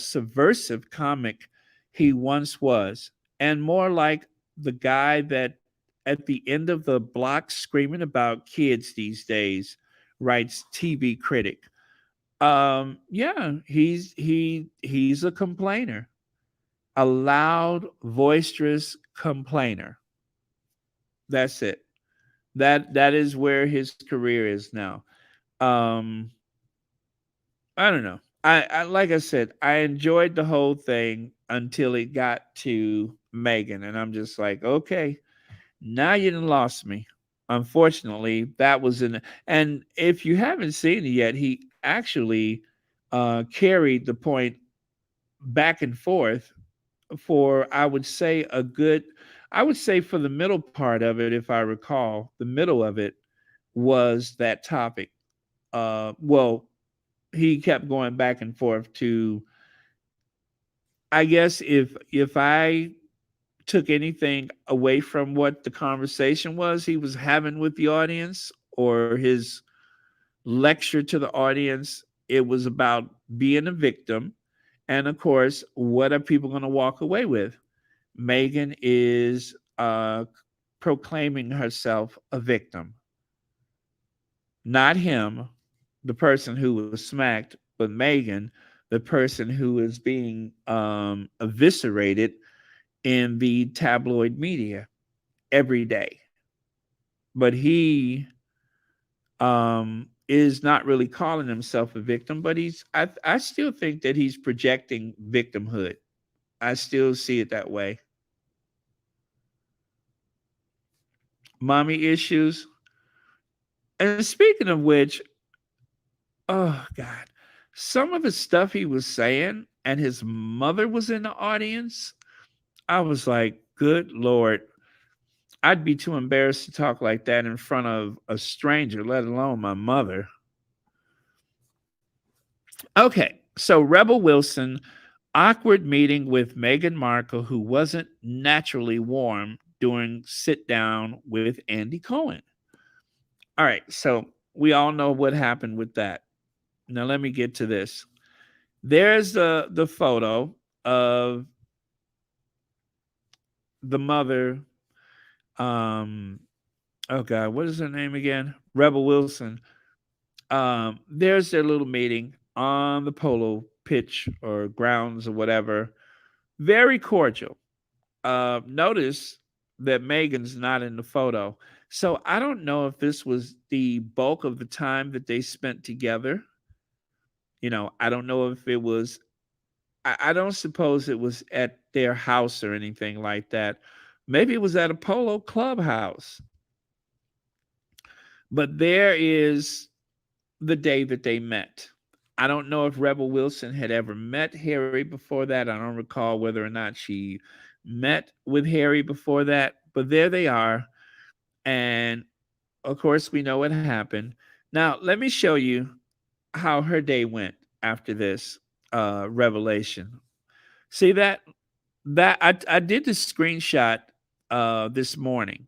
subversive comic he once was, and more like the guy that at the end of the block screaming about kids these days, writes TV critic. Yeah, he's a complainer, a loud, boisterous complainer. That's it. That is where his career is now. Um, I don't know. I like I said, I enjoyed the whole thing until it got to Megan, and I'm just like, okay, now you done lost me. Unfortunately, that was in. And if you haven't seen it yet, he actually carried the point back and forth for I would say a good. I would say for the middle part of it, if I recall, the middle of it was that topic. Well, he kept going back and forth to, I guess, if I took anything away from what the conversation was he was having with the audience or his lecture to the audience, it was about being a victim, and of course, what are people going to walk away with? Megan is proclaiming herself a victim, not him, the person who was smacked, but Megan, the person who is being eviscerated in the tabloid media every day. But he is not really calling himself a victim, but I still think that he's projecting victimhood. I still see it that way. Mommy issues. And speaking of which, oh God, some of the stuff he was saying, and his mother was in the audience. I was like, good Lord, I'd be too embarrassed to talk like that in front of a stranger, let alone my mother. Okay, so Rebel Wilson, awkward meeting with Meghan Markle, who wasn't naturally warm during sit down with Andy Cohen. All right, so we all know what happened with that. Now let me get to this. There's the photo of the mother. Um, oh God, what is her name again? Rebel Wilson. There's their little meeting on the polo pitch or grounds or whatever. Very cordial. Notice that Megan's not in the photo. So I don't know if this was the bulk of the time that they spent together. I don't know if it was, I don't suppose it was at their house or anything like that. Maybe it was at a polo clubhouse. But there is the day that they met. I don't know if Rebel Wilson had ever met Harry before that. I don't recall whether or not she met with Harry before that, but there they are. And of course, we know what happened. Now, let me show you how her day went after this revelation. See that I did the screenshot this morning.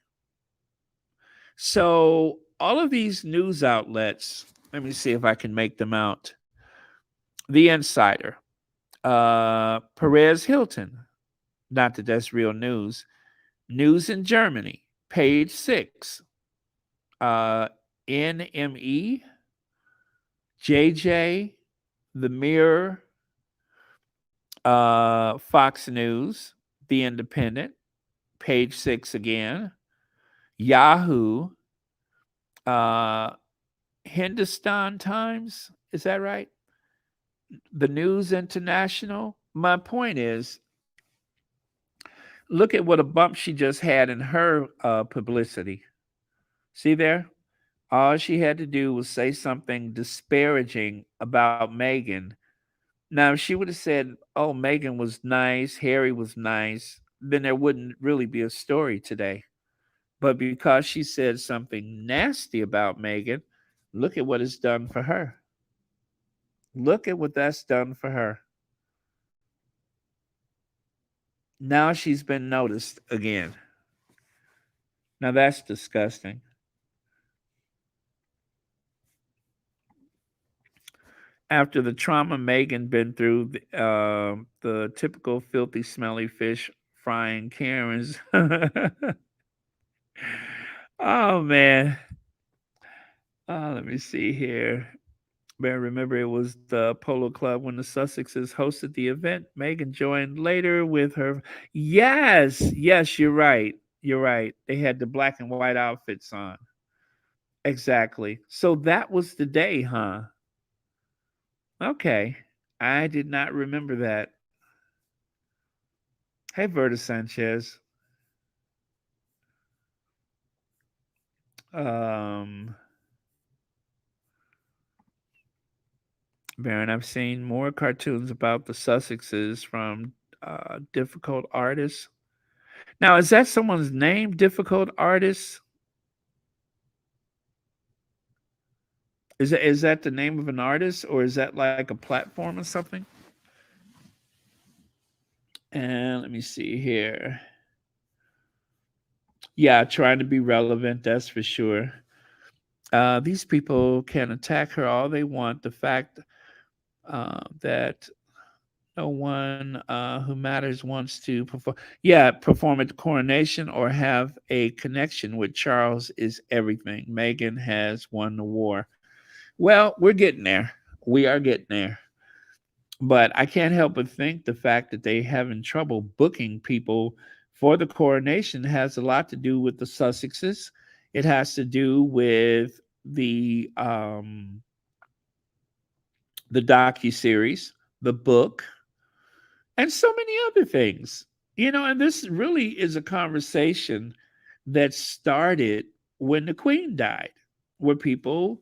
So all of these news outlets, let me see if I can make them out. The Insider, Perez Hilton, not that that's real news. News in Germany, page 6. Uh, NME, JJ, The Mirror, Fox News, The Independent, page 6 again. Yahoo, uh, Hindustan Times, is that right? The News International. My point is, look at what a bump she just had in her publicity. See there? All she had to do was say something disparaging about Megan. Now, if she would have said, oh, Megan was nice, Harry was nice, then there wouldn't really be a story today. But because she said something nasty about Megan, look at what it's done for her. Look at what that's done for her. Now she's been noticed again. Now that's disgusting. After the trauma Megan been through, the typical filthy, smelly fish frying Karens. Oh man. Let me see here. Man, remember it was the Polo Club when the Sussexes hosted the event. Megan joined later with her. Yes, yes, you're right. You're right. They had the black and white outfits on. Exactly. So that was the day, huh? Okay. I did not remember that. Hey, Verta Sanchez. Um, Baron, I've seen more cartoons about the Sussexes from difficult artists. Now, is that someone's name, difficult artists? Is that the name of an artist, or is that like a platform or something? And let me see here. Yeah, trying to be relevant, that's for sure. These people can attack her all they want. The fact that No one who matters wants to perform. Yeah, perform at the coronation or have a connection with Charles is everything. Meghan has won the war. Well, we're getting there. We are getting there. But I can't help but think the fact that they having trouble booking people for the coronation has a lot to do with the Sussexes. It has to do with the docu series, the book, and so many other things. And this really is a conversation that started when the Queen died, where people,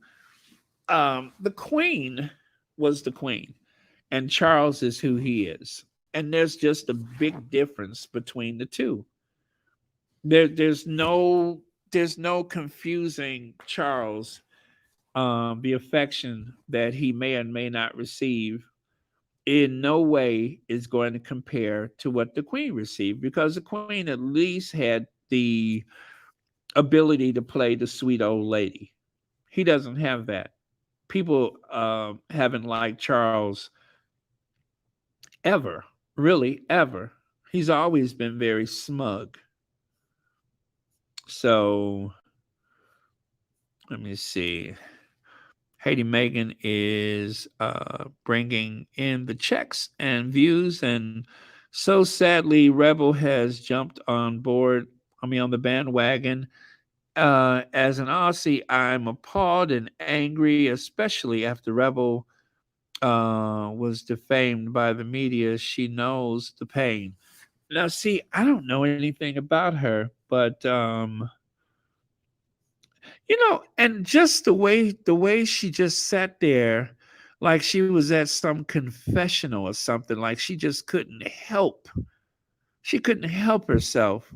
the Queen was the Queen, and Charles is who he is. And there's just a big difference between the two. There's no confusing Charles, the affection that he may or may not receive in no way is going to compare to what the Queen received, because the Queen at least had the ability to play the sweet old lady. He doesn't have that. People haven't liked Charles ever, really, ever. He's always been very smug. So let me see. Haiti Megan is bringing in the checks and views, and so sadly, Rebel has jumped on board. I mean, on the bandwagon. As an Aussie, I'm appalled and angry, especially after Rebel was defamed by the media. She knows the pain. Now, see, I don't know anything about her, but and just the way she just sat there, like she was at some confessional or something, like she just couldn't help. She couldn't help herself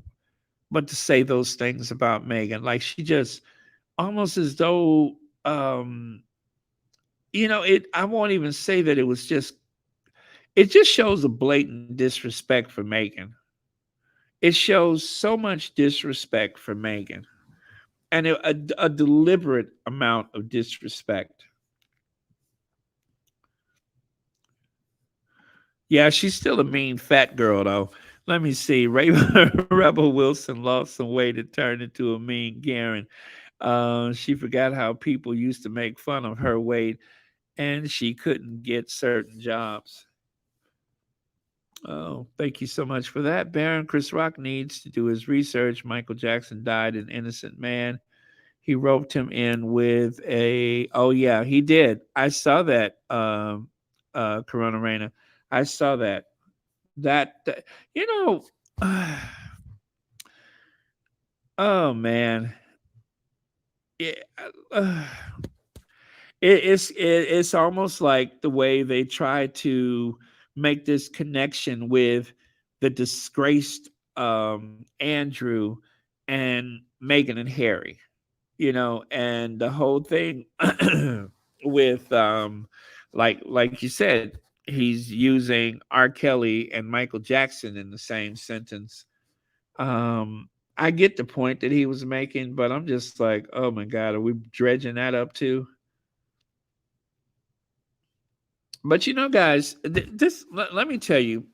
but to say those things about Megan. Like she just almost as though it I won't even say that it just shows a blatant disrespect for Megan. It shows so much disrespect for Megan, and a deliberate amount of disrespect. Yeah, she's still a mean fat girl though. Let me see. Rebel Wilson lost some weight and turned into a mean Karen. She forgot how people used to make fun of her weight, and she couldn't get certain jobs. Oh, thank you so much for that, Baron. Chris Rock needs to do his research. Michael Jackson died an innocent man. He roped him in with a. Oh yeah, he did. I saw that. Corona Reina. I saw that. That you know. Oh man. It, uh, it's almost like the way they try to make this connection with the disgraced Andrew and Meghan and Harry, and the whole thing with like you said, he's using R. Kelly and Michael Jackson in the same sentence. I get the point that he was making, but I'm just like, oh my god, are we dredging that up too? But guys, let me tell you,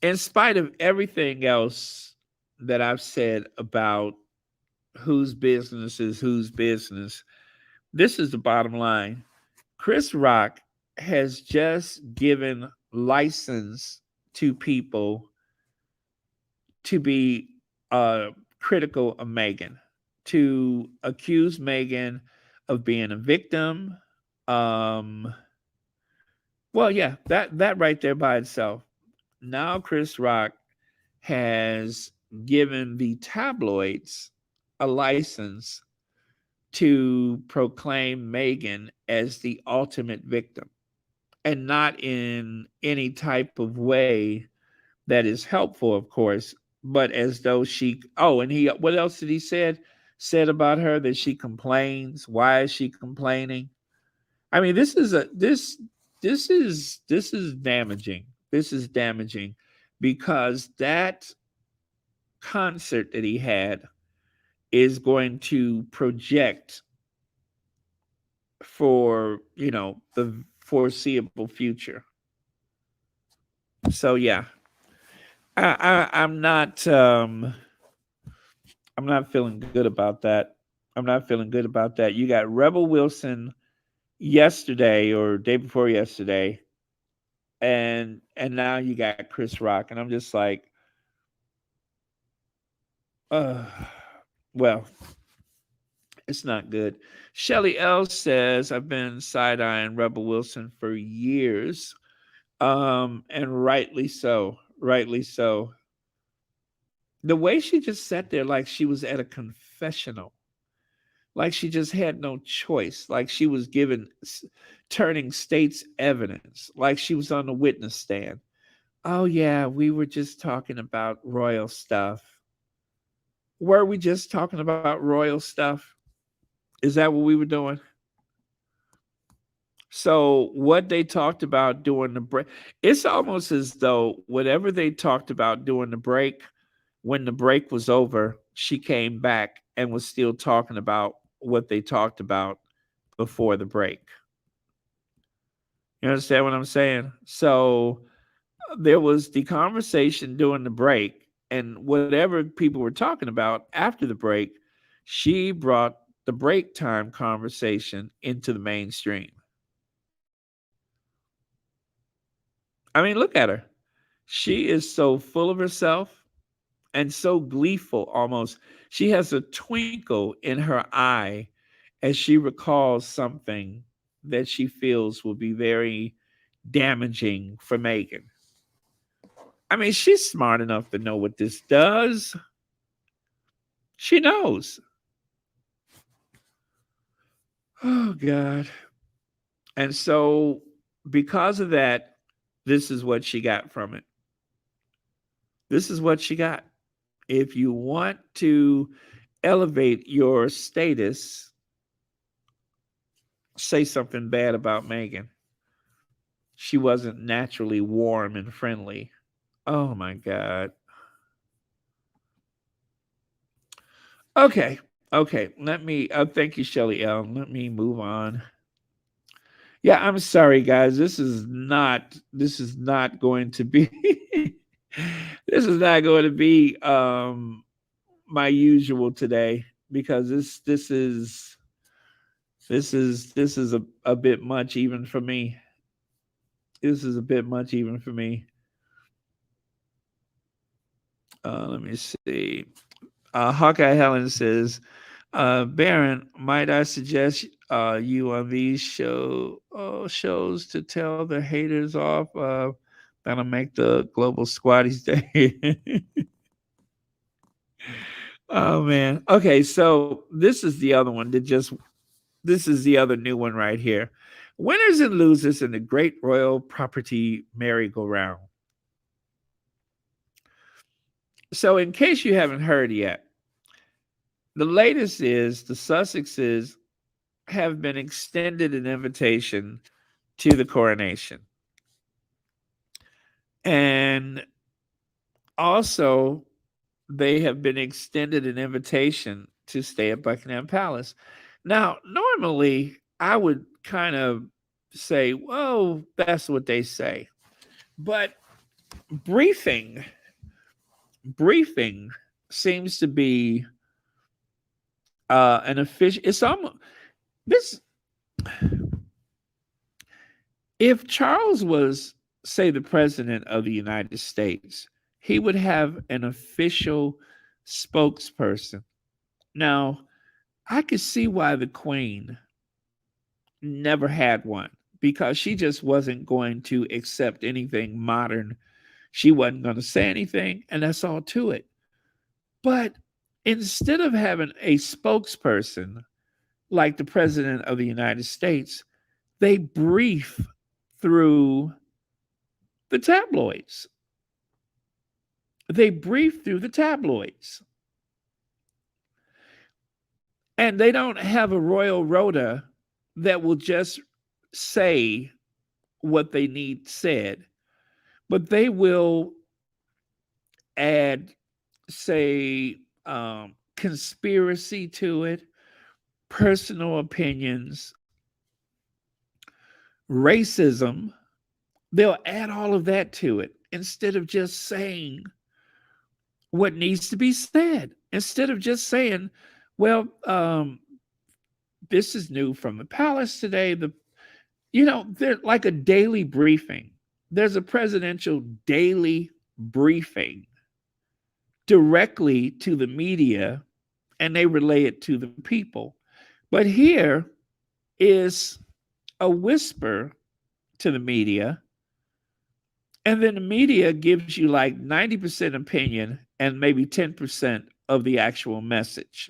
in spite of everything else that I've said about whose business is whose business, this is the bottom line. Chris Rock has just given license to people to be critical of Megan, to accuse Megan of being a victim. Um, well, yeah, that right there by itself. Now Chris Rock has given the tabloids a license to proclaim Megan as the ultimate victim, and not in any type of way that is helpful, of course, but as though she. Oh, and he. What else did he said about her? That she complains. Why is she complaining? I mean, this is damaging. This is damaging because that concert that he had is going to project for the foreseeable future. So yeah, I'm not feeling good about that. I'm not feeling good about that. You got Rebel Wilson yesterday or day before yesterday, and now you got Chris Rock, and I'm just like, uh, well, it's not good. Shelly L says I've been side eyeing Rebel Wilson for years, and rightly so. Rightly so. The way she just sat there like she was at a confessional, like she just had no choice, like she was given turning state's evidence, like she was on the witness stand. Oh yeah, we were just talking about royal stuff. Were we just talking about royal stuff? Is that what we were doing? So what they talked about during the break, it's almost as though whatever they talked about during the break, when the break was over, she came back and was still talking about what they talked about before the break. You understand what I'm saying? So there was the conversation during the break, and whatever people were talking about after the break, she brought the break time conversation into the mainstream. I mean, look at her. She is so full of herself and so gleeful almost. She has a twinkle in her eye as she recalls something that she feels will be very damaging for Megan. I mean, she's smart enough to know what this does. She knows. Oh, God. And so, because of that, this is what she got from it. This is what she got. If you want to elevate your status, say something bad about Megan. She wasn't naturally warm and friendly. Oh my God. Okay. Okay. Let me, thank you, Shelly L. Let me move on. Yeah, I'm sorry, guys. This is not going to be, this is not going to be, my usual today because this is a bit much even for me. This is a bit much even for me. Let me see. Hawkeye Helen says, Baron, might I suggest you on these shows to tell the haters off? That'll make the global squatties day. Oh man. Okay, so this is the other one that just this is the other new one right here. Winners and losers in the Great Royal Property Merry-Go-Round. So, in case you haven't heard yet, the latest is the Sussexes have been extended an invitation to the coronation. And also, they have been extended an invitation to stay at Buckingham Palace. Now, normally, I would kind of say, well, that's what they say. But briefing, briefing seems to be an official. It's almost this. If Charles was, say, the president of the United States, he would have an official spokesperson. Now, I could see why the Queen never had one because she just wasn't going to accept anything modern. She wasn't going to say anything, and that's all to it. But instead of having a spokesperson like the president of the United States, they brief through the tabloids. They brief through the tabloids. And they don't have a royal rota that will just say what they need said, but they will add, say, conspiracy to it, personal opinions, racism. They'll add all of that to it. instead of just saying what needs to be said, instead of just saying, well, this is new from the palace today. They're like a daily briefing. There's a presidential daily briefing directly to the media, and they relay it to the people. But here is a whisper to the media, and then the media gives you like 90% opinion and maybe 10% of the actual message.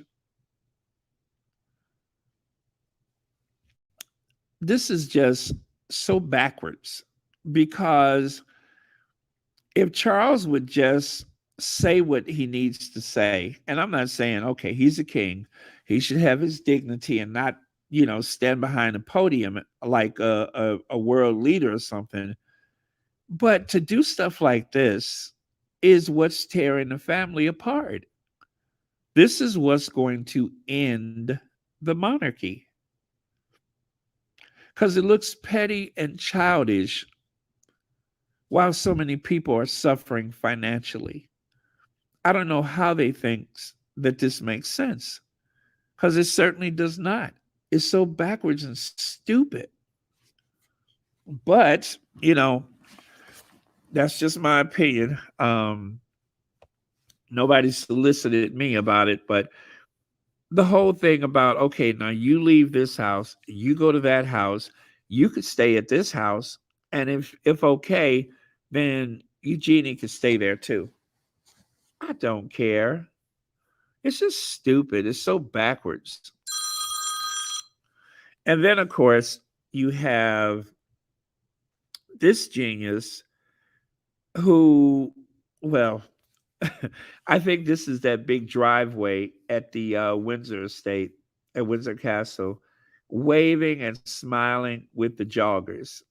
This is just so backwards because if Charles would just say what he needs to say, and I'm not saying, okay, he's a king, he should have his dignity and not, stand behind a podium like a world leader or something. But to do stuff like this is what's tearing the family apart. This is what's going to end the monarchy because it looks petty and childish while so many people are suffering financially. I don't know how they think that this makes sense because it certainly does not. It's so backwards and stupid. But, that's just my opinion. Nobody solicited me about it, but the whole thing about, okay, now you leave this house, you go to that house, you could stay at this house, and if okay, then Eugenie could stay there too. I don't care. It's just stupid. It's so backwards. And then, of course, you have this genius who, well, I think this is that big driveway at the Windsor estate, at Windsor Castle, waving and smiling with the joggers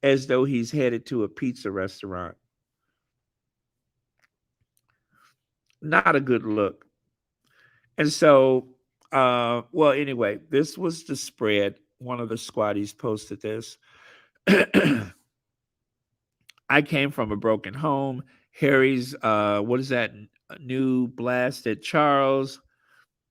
as though he's headed to a pizza restaurant. Not a good look. And so, well, anyway, this was the spread. One of the squatties posted this. I came from a broken home. Harry's, what is that? New blast at Charles.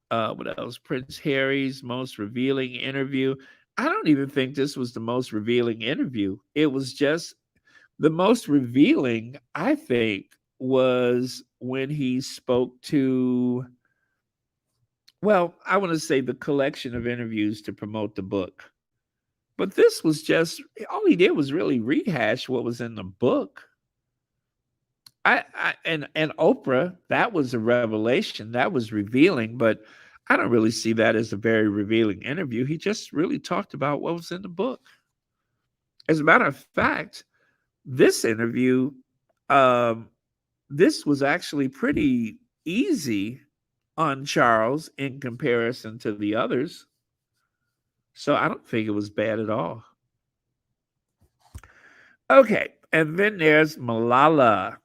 What else? Prince Harry's most revealing interview. I don't even think this was the most revealing interview. It was just the most revealing, I think, was when he spoke to, well, I want to say the collection of interviews to promote the book. But this was just, all he did was really rehash what was in the book. And Oprah, that was a revelation. That was revealing, but I don't really see that as a very revealing interview. He just really talked about what was in the book. As a matter of fact, this interview, um, this was actually pretty easy on Charles in comparison to the others. So I don't think it was bad at all. Okay, and then there's Malala.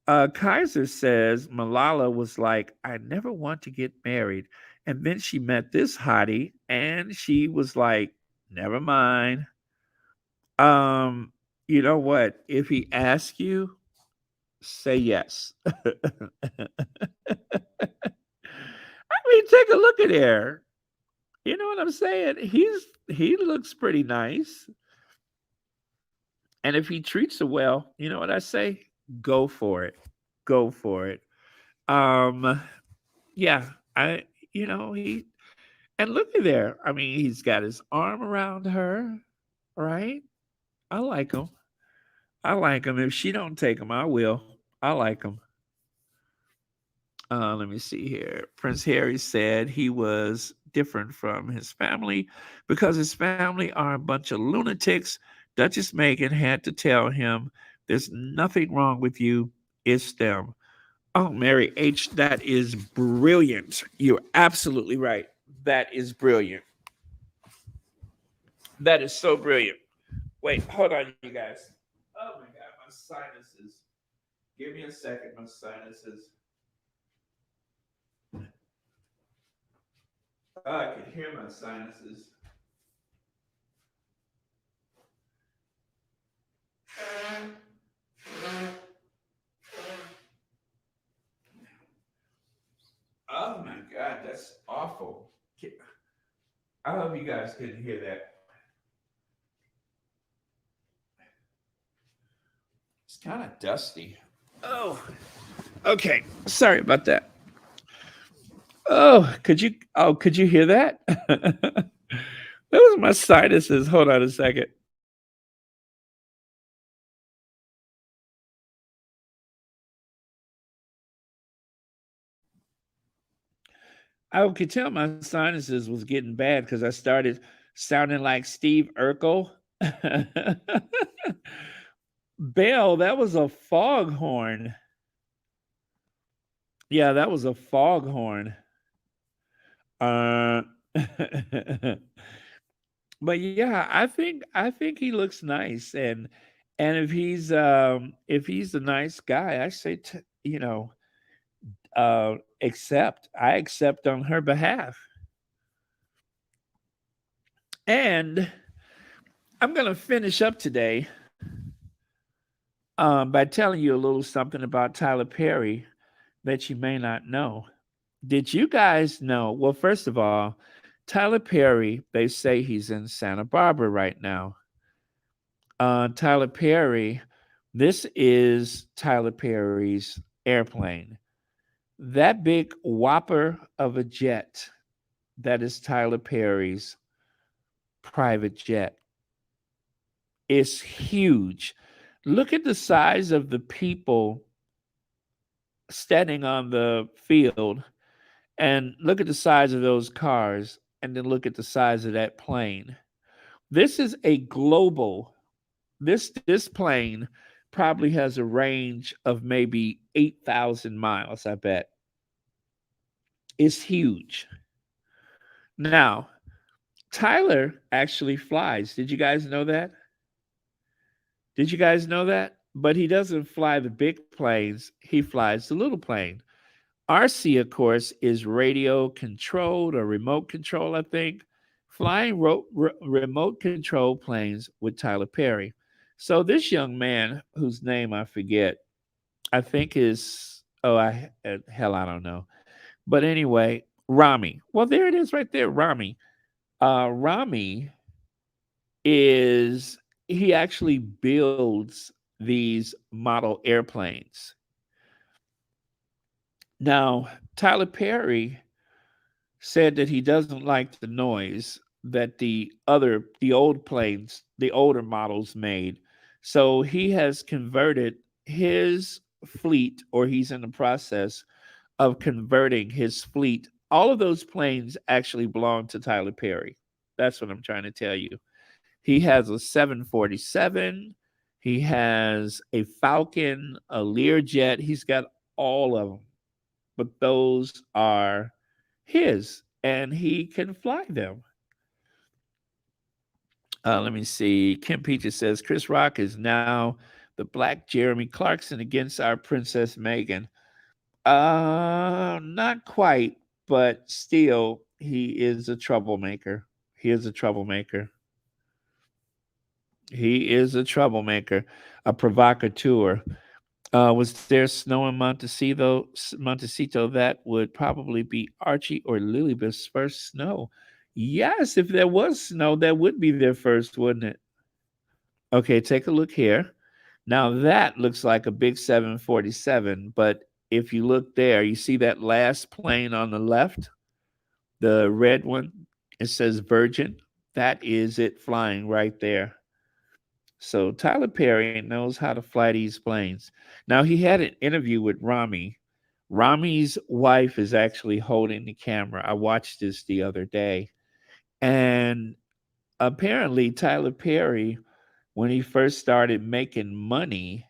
Kaiser says Malala was like, I never want to get married. And then she met this hottie and she was like, never mind. Um, you know what? If he asks you, say yes. Take a look at her. You know what I'm saying? He looks pretty nice. And if he treats her well, you know what I say? Go for it. Go for it. Um, yeah, I he and look at there. I mean, he's got his arm around her, right? I like him. I like him. If she don't take him, I will. I like him. Let me see here. Prince Harry said he was different from his family because his family are a bunch of lunatics. Duchess Meghan had to tell him, there's nothing wrong with you. It's them. Oh, Mary H., that is brilliant. You're absolutely right. That is brilliant. That is so brilliant. Wait, hold on, you guys. Oh my God, my sinuses. Give me a second, my sinuses. Oh, I can hear my sinuses. awful. I hope you guys couldn't hear that. It's kind of dusty. Oh, okay. Sorry about that. Oh, could you? Oh, could you hear that? That was my sinuses. Hold on a second. I could tell my sinuses was getting bad because I started sounding like Steve Urkel. Bell, that was a foghorn. Yeah, that was a foghorn. Uh, but yeah, I think he looks nice, and if he's a nice guy, I say accept. I accept on her behalf, and I'm gonna finish up today by telling you a little something about Tyler Perry that you may not know. Did you guys know? Well, first of all, Tyler Perry, they say he's in Santa Barbara right now. Tyler Perry, this is Tyler Perry's airplane. That big whopper of a jet, that is Tyler Perry's private jet. It's huge. Look at the size of the people standing on the field, and look at the size of those cars, and then look at the size of that plane. This is a global. This plane probably has a range of maybe 8,000 miles, I bet. It's huge. Now, Tyler actually flies. Did you guys know that? Did you guys know that? But he doesn't fly the big planes, he flies the little plane. RC, of course, is radio controlled or remote control, I think. Flying remote control planes with Tyler Perry. So this young man, whose name I forget, I think is, hell, I don't know. But anyway, Rami. Well, there it is right there, Rami. Rami is, he actually builds these model airplanes. Now, Tyler Perry said that he doesn't like the noise that the old planes, the older models made. So he has converted his fleet, or he's in the process of converting his fleet. All of those planes actually belong to Tyler Perry. That's what I'm trying to tell you. He has a 747. He has a Falcon, a Learjet. He's got all of them, but those are his, and he can fly them. Let me see. Kim Peaches says Chris Rock is now the black Jeremy Clarkson against our Princess Megan. Not quite, but still, he is a troublemaker. He is a troublemaker. He is a troublemaker, a provocateur. Was there snow in Montecito? Montecito, that would probably be Archie or Lilybeth's first snow. Yes, if there was snow, that would be their first, wouldn't it? Okay, take a look here. Now that looks like a big 747, but if you look there, you see that last plane on the left, the red one. It says Virgin. That is it flying right there. So Tyler Perry knows how to fly these planes. Now he had an interview with Rami. Rami's wife is actually holding the camera. I watched this the other day. And apparently Tyler Perry, when he first started making money,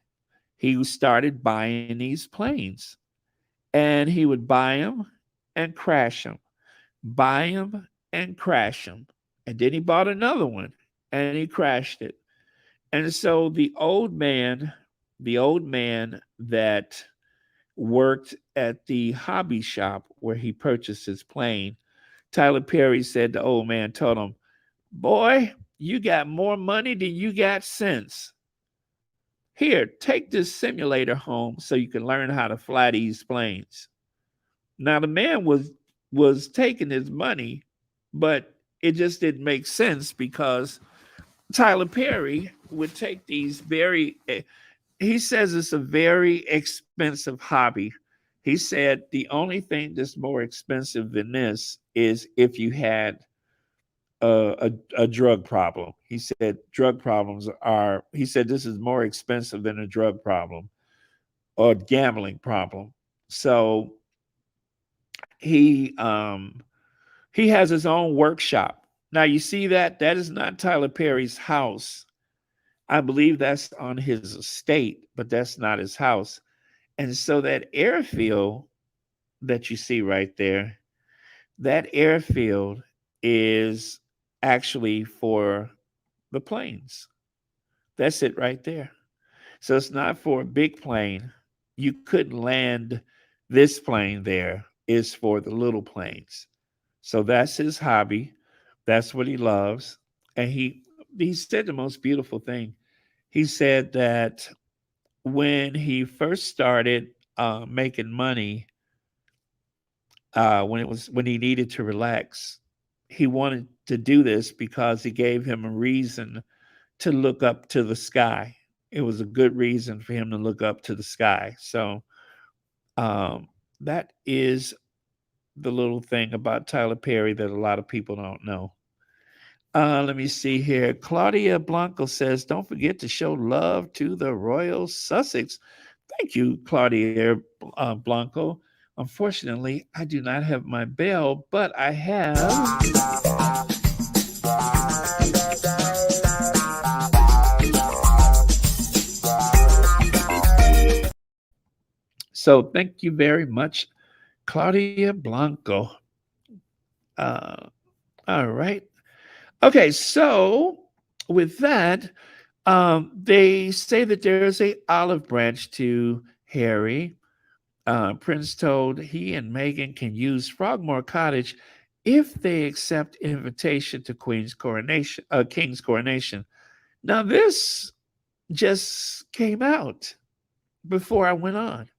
he started buying these planes. And he would buy them and crash them. Buy them and crash them. And then he bought another one and he crashed it. And so the old man that worked at the hobby shop where he purchased his plane, Tyler Perry said the old man told him, "Boy, you got more money than you got sense. Here, take this simulator home so you can learn how to fly these planes." Now the man was was taking his money, but it just didn't make sense because Tyler Perry would take these he says it's a very expensive hobby. He said the only thing that's more expensive than this is if you had a drug problem. He said drug problems are, he said this is more expensive than a drug problem or gambling problem. So he um he has his own workshop. Now you see that that is not Tyler Perry's house. I believe that's on his estate, but that's not his house. And so that airfield that you see right there, that airfield is actually for the planes. That's it right there. So it's not for a big plane. You couldn't land this plane there. It's for the little planes. So that's his hobby. That's what he loves. And he said the most beautiful thing. He said that when he first started making money, when he needed to relax, he wanted to do this because it gave him a reason to look up to the sky. It was a good reason for him to look up to the sky. So um, that is the little thing about Tyler Perry that a lot of people don't know. Let me see here. Claudia Blanco says, don't forget to show love to the Royal Sussex. Thank you, Claudia Blanco. Unfortunately, I do not have my bell, but I have. So thank you very much, Claudia Blanco. Uh, all right. Okay, so with that, they say that there's a olive branch to Harry. Prince told he and Meghan can use Frogmore Cottage if they accept invitation to King's coronation. Now this just came out before I went on.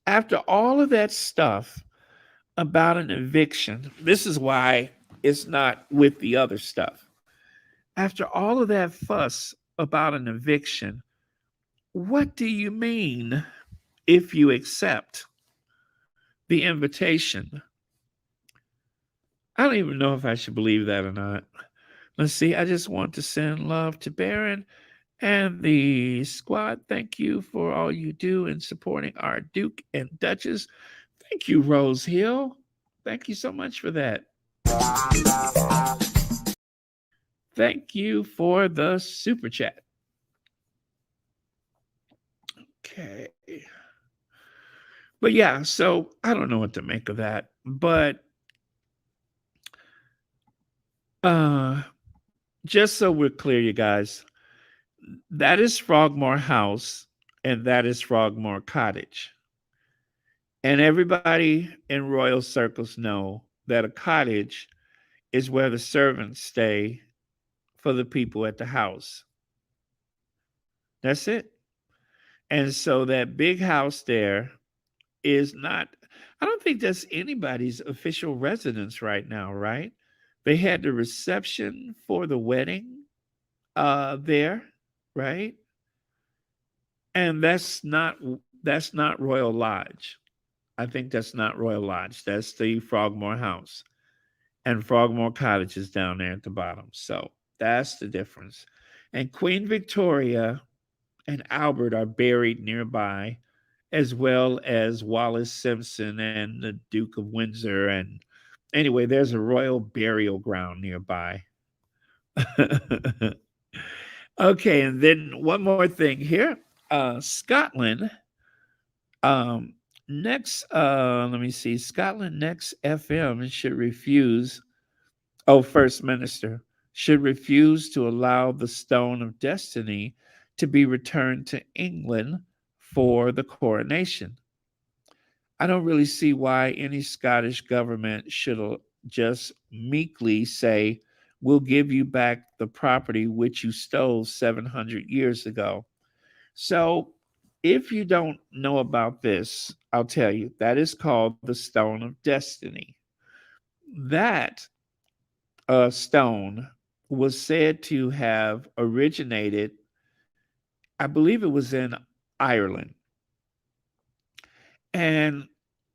After all of that stuff about an eviction, this is why it's not with the other stuff. After all of that fuss about an eviction, what do you mean if you accept the invitation? I don't even know if I should believe that or not. Let's see. I just want to send love to Baron and the squad. Thank you for all you do in supporting our Duke and Duchess. Thank you, Rose Hill. Thank you so much for that. Thank you for the super chat. Okay. But yeah, so I don't know what to make of that. But uh just so we're clear, you guys, that is Frogmore House and that is Frogmore Cottage. And everybody in royal circles know that a cottage is where the servants stay for the people at the house. That's it. And so that big house there is not, I don't think that's anybody's official residence right now, right? They had the reception for the wedding there, right? And that's not Royal Lodge. I think that's not Royal Lodge. That's the Frogmore House. And Frogmore Cottage is down there at the bottom. So that's the difference. And Queen Victoria and Albert are buried nearby, as well as Wallace Simpson and the Duke of Windsor. And anyway, there's a royal burial ground nearby. Okay, and then one more thing here. Scotland, um, let me see. Scotland Next FM should refuse, First Minister should refuse to allow the Stone of Destiny to be returned to England for the coronation. I don't really see why any Scottish government should just meekly say, we'll give you back the property which you stole 700 years ago. So if you don't know about this, I'll tell you that is called the Stone of Destiny. That stone was said to have originated, I believe it was in Ireland. And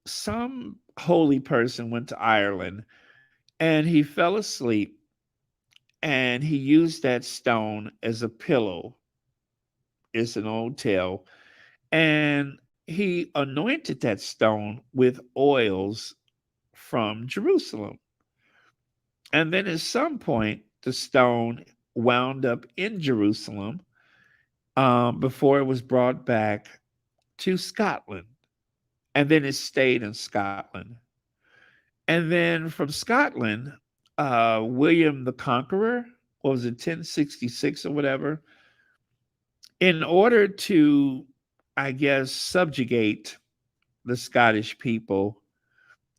some holy person went to Ireland and he fell asleep and he used that stone as a pillow. It's an old tale. And he anointed that stone with oils from Jerusalem. And then at some point, the stone wound up in Jerusalem before it was brought back to Scotland. And then it stayed in Scotland. And then from Scotland, William the Conqueror, what was it, 1066 or whatever, in order to, I guess, subjugate the Scottish people,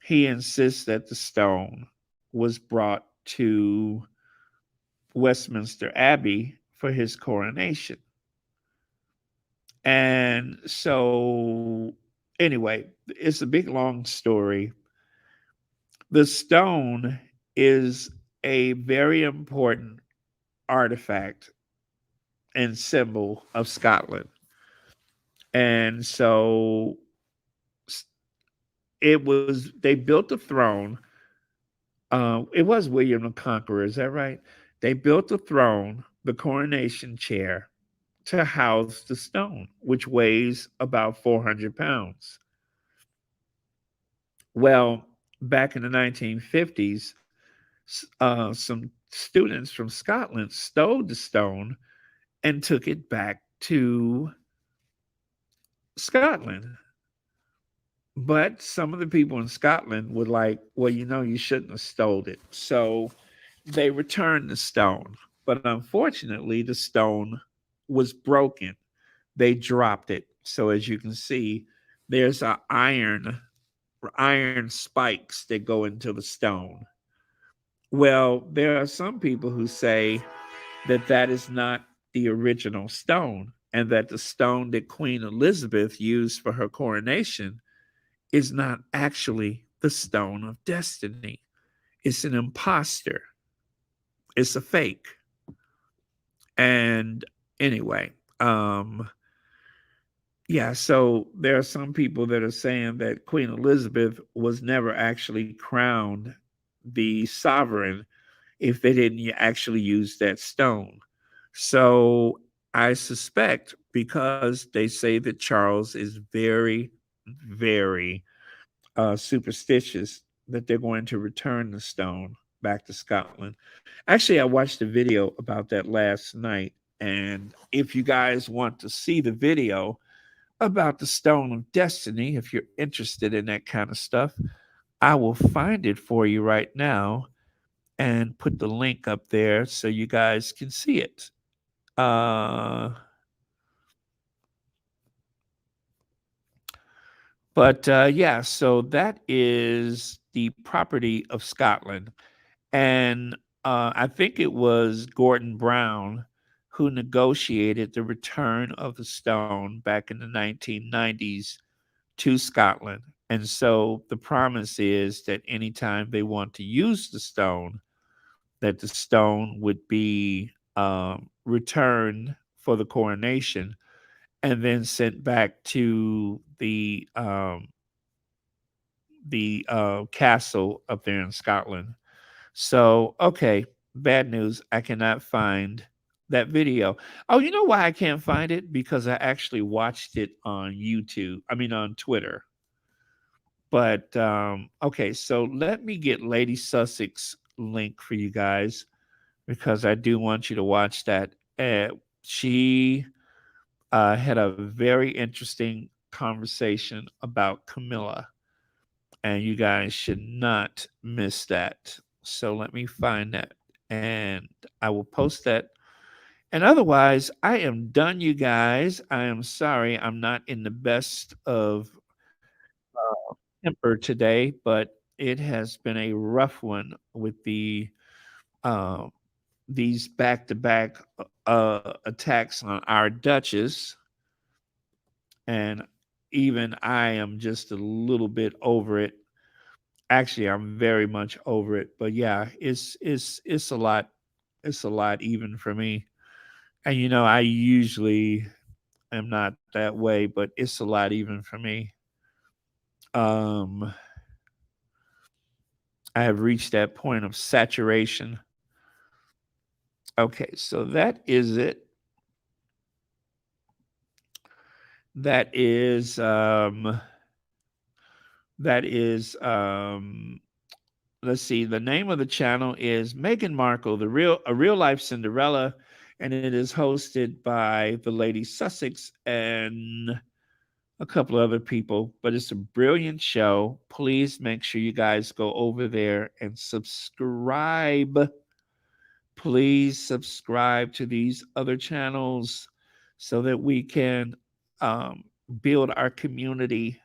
he insists that the stone was brought to Westminster Abbey for his coronation. And so, anyway, it's a big, long story. The stone is a very important artifact and symbol of Scotland. And so they built the throne. It was William the Conqueror, is that right? They built the throne, the coronation chair, to house the stone, which weighs about 400 pounds. Well, back in the 1950s, some students from Scotland stole the stone and took it back to Scotland. But some of the people in Scotland were like, well, you shouldn't have stole it. So they returned the stone. But unfortunately, the stone was broken. They dropped it. So as you can see, there's iron spikes that go into the stone. Well, there are some people who say that that is not the original stone and that the stone that Queen Elizabeth used for her coronation is not actually the stone of destiny. It's an imposter. It's a fake. And anyway, yeah, so there are some people that are saying that Queen Elizabeth was never actually crowned the sovereign if they didn't actually use that stone. So I suspect because they say that Charles is very, very superstitious that they're going to return the stone back to Scotland. Actually, I watched a video about that last night. And if you guys want to see the video about the Stone of Destiny, if you're interested in that kind of stuff, I will find it for you right now and put the link up there so you guys can see it. But yeah, so that is the property of Scotland. And I think it was Gordon Brown who negotiated the return of the stone back in the 1990s to Scotland. And so the promise is that anytime they want to use the stone, that the stone would be returned for the coronation and then sent back to the castle up there in Scotland. So, okay, bad news. I cannot find that video. Oh, you know why I can't find it? Because I actually watched it on YouTube. I mean, on Twitter. But okay, so let me get Lady Sussex link for you guys because I do want you to watch that. She had a very interesting conversation about Camilla, and you guys should not miss that. So let me find that and I will post that. And otherwise, I am done, you guys. I am sorry I'm not in the best of temper today, but it has been a rough one with uh, these back-to-back attacks on our Duchess. and even I am just a little bit over it. Actually, I'm very much over it. But yeah, it's a lot. It's a lot even for me. And I usually am not that way, but it's a lot even for me. Um, I have reached that point of saturation. Okay, so that is it. That is that is let's see. The name of the channel is Meghan Markle, a real life Cinderella, and it is hosted by the lady Sussex and a couple of other people. But it's a brilliant show. Please make sure you guys go over there and subscribe. Please subscribe to these other channels so that we can um, build our community.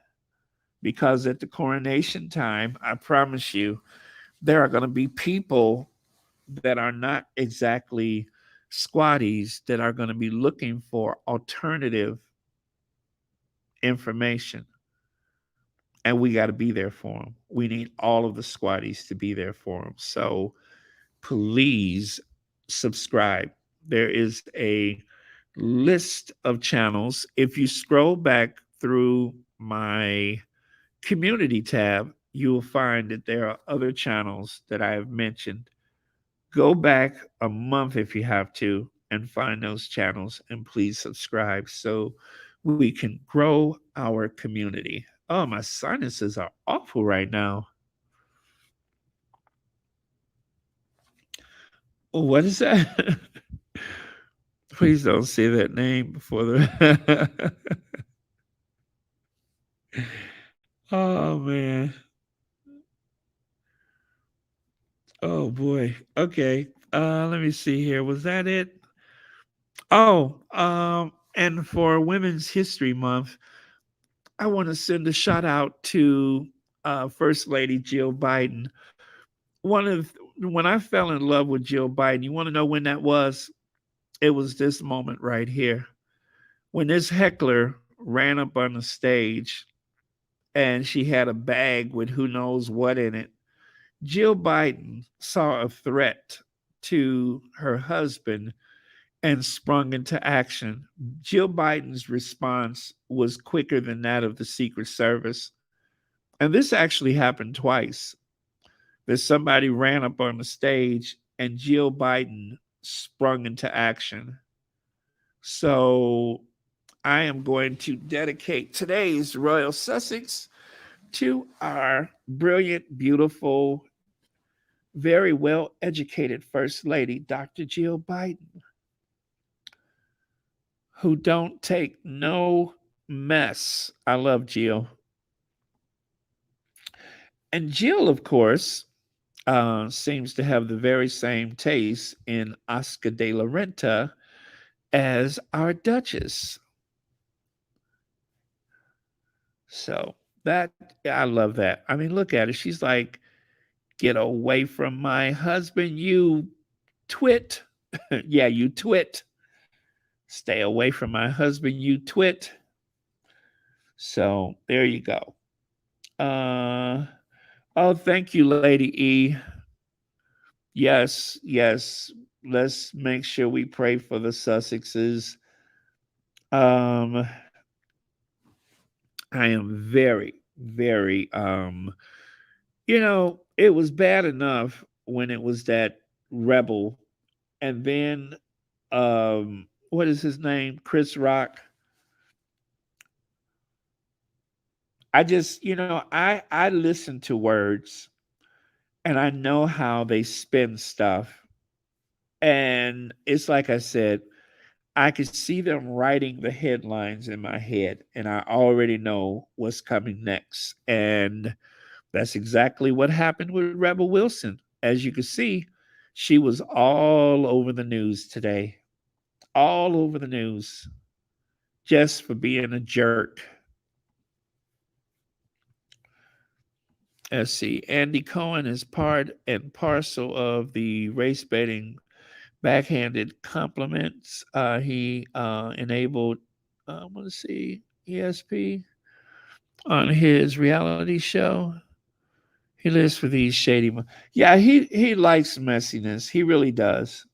Because at the coronation time, I promise you, there are going to be people that are not exactly squatties that are going to be looking for alternative information. And we got to be there for them. We need all of the squatties to be there for them. So please subscribe. There is a list of channels. If you scroll back through my community tab, you will find that there are other channels that I have mentioned. Go back a month if you have to and find those channels and please subscribe so we can grow our community. Oh, my sinuses are awful right now. What is that? Please don't say that name before the. Oh, man. Oh, boy. Okay. Let me see here. Was that it? Oh, and for Women's History Month, I want to send a shout out to First Lady Jill Biden. When I fell in love with Jill Biden, you want to know when that was? It was this moment right here. When this heckler ran up on the stage and she had a bag with who knows what in it. Jill Biden saw a threat to her husband and sprung into action. Jill Biden's response was quicker than that of the Secret Service. And this actually happened twice. That somebody ran up on the stage and Jill Biden sprung into action. So I am going to dedicate today's Royal Sussex to our brilliant, beautiful, very well educated First Lady, Dr. Jill Biden, who don't take no mess. I love Jill. And Jill, of course, seems to have the very same taste in Oscar de la Renta as our Duchess. So that I love that. I mean, look at her. She's like, get away from my husband, you twit. Yeah, you twit. Stay away from my husband, you twit. So there you go. Uh oh, thank you, Lady E. Yes, yes. Let's make sure we pray for the Sussexes. Um, I am very, very it was bad enough when it was that rebel and then what is his name? Chris Rock. I just, I listen to words and I know how they spin stuff. And it's like I said, I could see them writing the headlines in my head, and I already know what's coming next. And that's exactly what happened with Rebel Wilson. As you can see, she was all over the news today, all over the news, just for being a jerk. Let's see. Andy Cohen is part and parcel of the race baiting backhanded compliments he enabled. Let's see. ESP on his reality show. He lives for these Yeah, he likes messiness. He really does.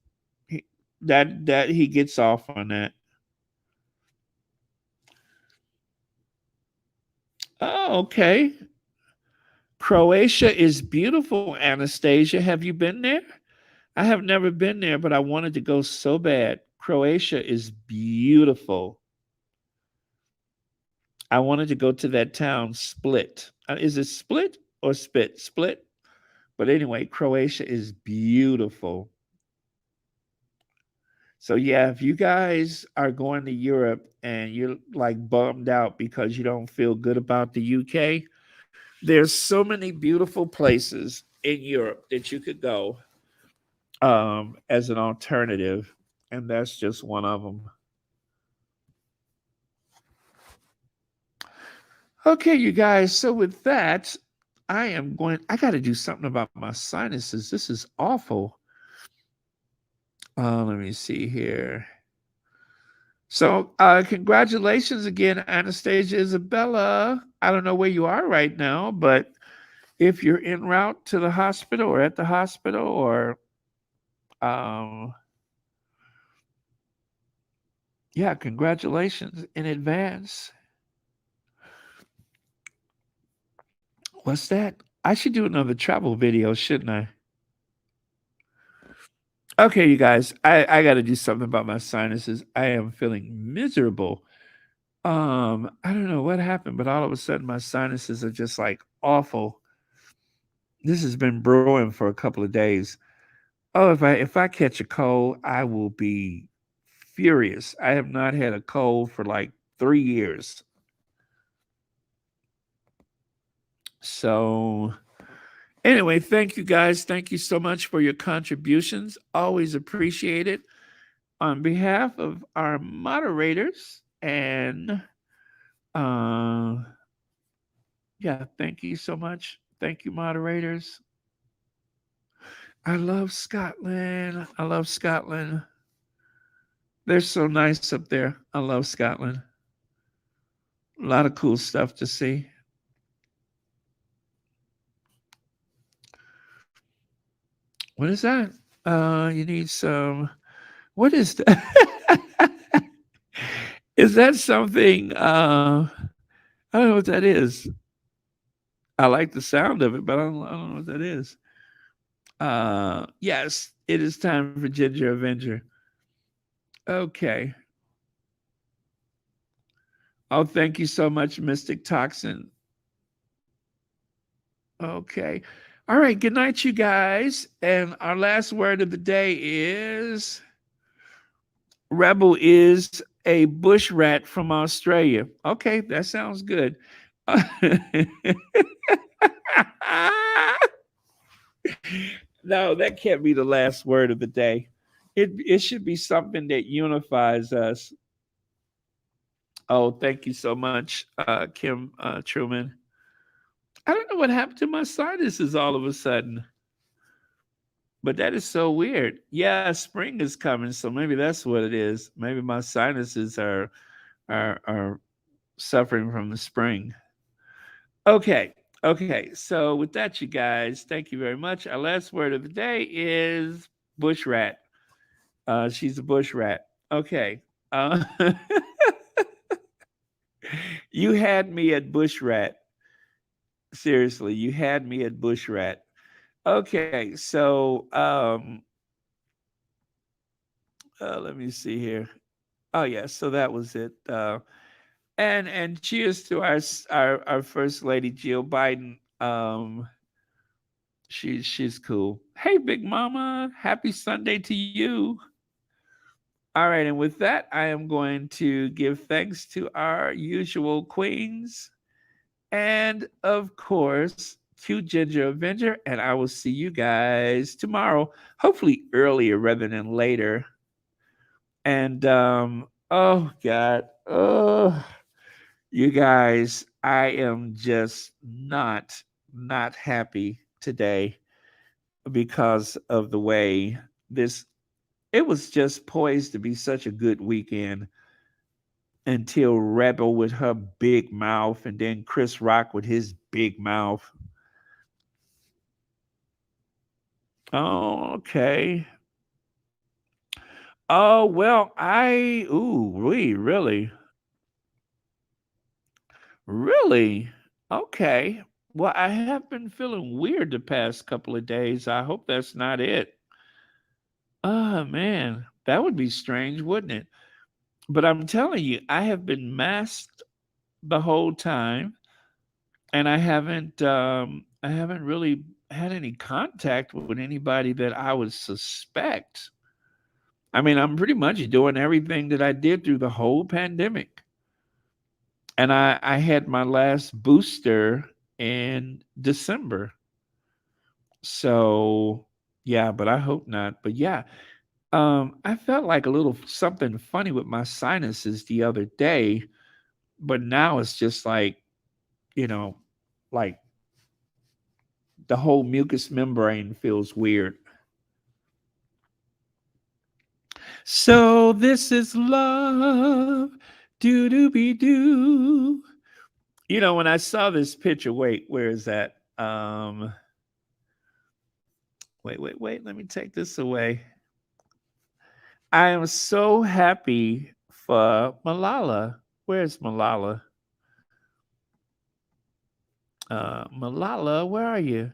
He, that he gets off on that. Oh, okay. Croatia is beautiful, Anastasia. Have you been there? I have never been there, but I wanted to go so bad. Croatia is beautiful. I wanted to go to that town, Split. Is it Split or Spit? Split. But anyway, Croatia is beautiful. So yeah, if you guys are going to Europe and you're like bummed out because you don't feel good about the UK, there's so many beautiful places in Europe that you could go as an alternative, and that's just one of them. Okay, you guys. So with that, I got to do something about my sinuses. This is awful. Let me see here. So, congratulations again, Anastasia Isabella. I don't know where you are right now, but if you're en route to the hospital or at the hospital or, um, yeah, congratulations in advance. What's that? I should do another travel video, shouldn't I? Okay, you guys, I got to do something about my sinuses. I am feeling miserable. I don't know what happened, but all of a sudden my sinuses are just like awful. This has been brewing for a couple of days. Oh, if I catch a cold, I will be furious. I have not had a cold for like 3 years. So anyway, thank you guys. Thank you so much for your contributions. Always appreciate it. On behalf of our moderators and yeah, thank you so much. Thank you, moderators. I love Scotland. I love Scotland. They're so nice up there. I love Scotland. A lot of cool stuff to see. What is that? You need some. What is that? Is that something? I don't know what that is. I like the sound of it, but I don't know what that is. Yes, it is time for Ginger Avenger. Okay. Oh, thank you so much, Mystic Toxin. Okay. All right. Good night, you guys. And our last word of the day is Rebel is a bush rat from Australia. Okay. That sounds good. No, that can't be the last word of the day. It should be something that unifies us. Oh, thank you so much, Kim Truman. I don't know what happened to my sinuses all of a sudden, but that is so weird. Yeah, spring is coming, so maybe that's what it is. Maybe my sinuses are suffering from the spring. Okay, okay. So with that, you guys, thank you very much. Our last word of the day is bush rat. She's a bush rat. Okay. Uh, you had me at bush rat. Seriously, you had me at bush rat. Okay, so let me see here. Oh yeah, so that was it. And cheers to our first lady Jill Biden. She's cool. Hey, Big Mama, happy Sunday to you. All right, and with that, I am going to give thanks to our usual queens, and of course, cute Ginger Avenger. And I will see you guys tomorrow, hopefully earlier rather than later. And oh God, oh you guys, I am just not happy today because of the way this it was just poised to be such a good weekend. until Rebel with her big mouth, and then Chris Rock with his big mouth. Oh, okay. Oh well, we really, okay. Well, I have been feeling weird the past couple of days. I hope that's not it. Oh man, that would be strange, wouldn't it? But I'm telling you, I have been masked the whole time, and I haven't really had any contact with anybody that I would suspect. I mean, I'm pretty much doing everything that I did through the whole pandemic. And I had my last booster in December. So yeah, but I hope not. But yeah, I felt like a little something funny with my sinuses the other day, but now it's just like, you know, like the whole mucous membrane feels weird. So this is love. Do do be do. You know, when I saw this picture, wait, where is that? Wait. Let me take this away. I am so happy for Malala. Where's Malala? Malala, where are you?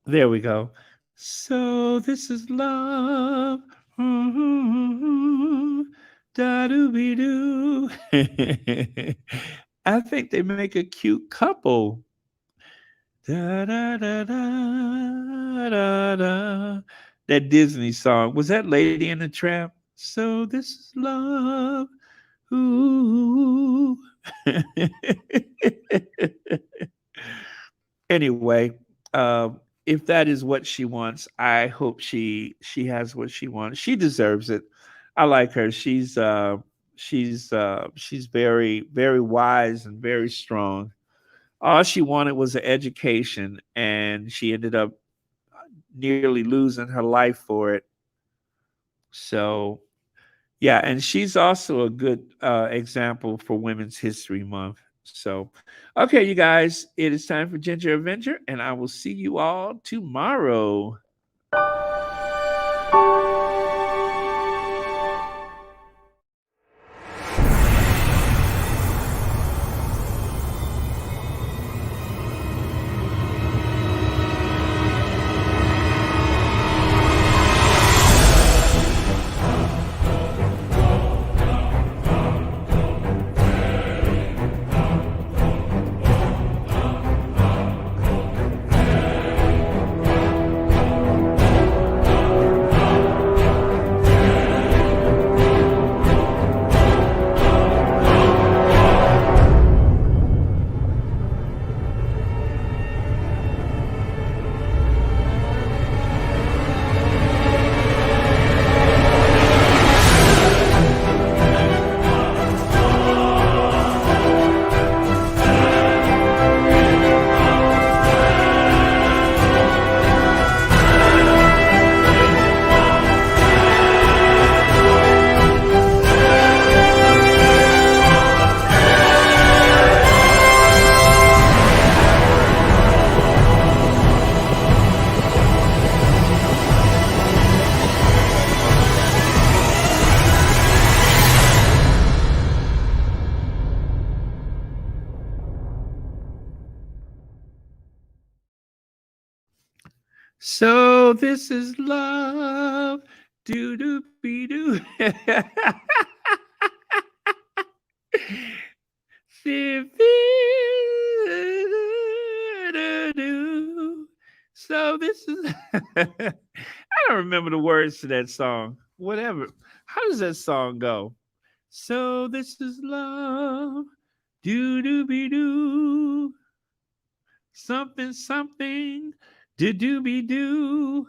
There we go. So this is love. Da doo be doo. I think they make a cute couple. Da da da da da da. That Disney song, was that Lady in the Tramp? So this is love. Ooh. Anyway, if that is what she wants, I hope she has what she wants. She deserves it. I like her. She's very wise and very strong. All she wanted was an education, and she ended up nearly losing her life for it. So yeah, and she's also a good example for Women's History Month. So, okay, you guys, it is time for Ginger Adventure, and I will see you all tomorrow. So this is love. Do do be do. So this is I don't remember the words to that song. Whatever. How does that song go? So this is love. Do do be do. Something something. Do do be do.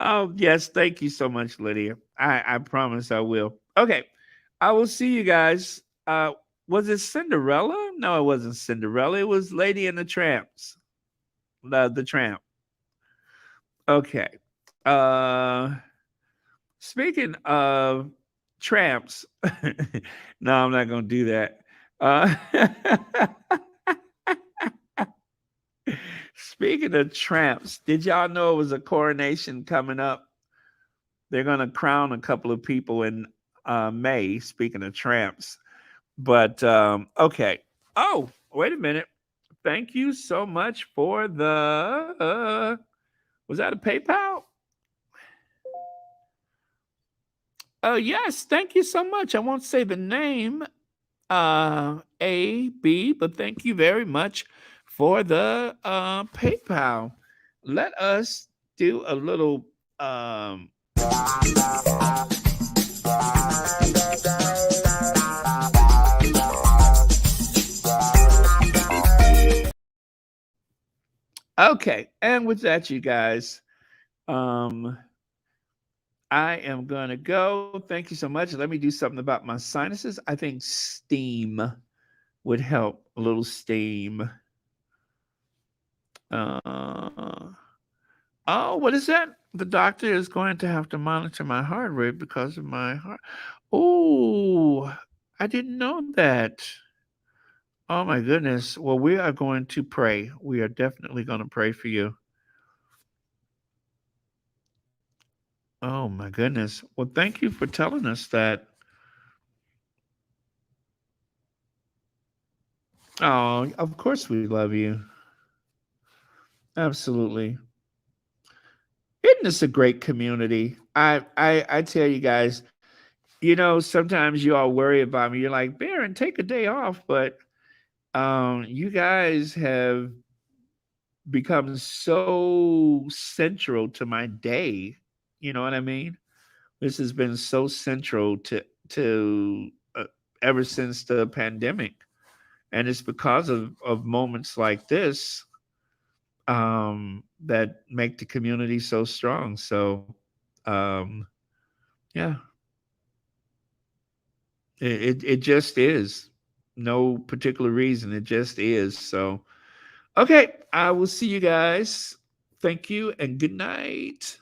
Oh, yes. Thank you so much, Lydia. I promise I will. Okay. I will see you guys. Was it Cinderella? No, it wasn't Cinderella. It was Lady and the Tramps. The Tramp. Okay. Uh, Speaking of tramps, no, I'm not going to do that. Uh, Speaking of tramps, did y'all know it was a coronation coming up? They're going to crown a couple of people in May. Speaking of tramps, but okay. Oh, wait a minute. Thank you so much for the. Was that a PayPal? Oh yes, thank you so much. I won't say the name, A B, but thank you very much for the PayPal. Let us do a little. Okay, and with that, you guys, um, I am gonna go. Thank you so much. Let me do something about my sinuses. I think steam would help. A little steam. Uh, oh, what is that? The doctor is going to have to monitor my heart rate because of my heart. Oh, I didn't know that. Oh my goodness. Well, we are going to pray. We are definitely going to pray for you. Oh my goodness. Well, thank you for telling us that. Oh, of course we love you. Absolutely. Isn't this a great community? I tell you guys, sometimes you all worry about me. You're like, Baron, take a day off, but you guys have become so central to my day. You know what I mean? This has been so central to ever since the pandemic, and it's because of moments like this that make the community so strong. So, um, yeah, it just is. No particular reason. It just is. So, okay, I will see you guys. Thank you and good night.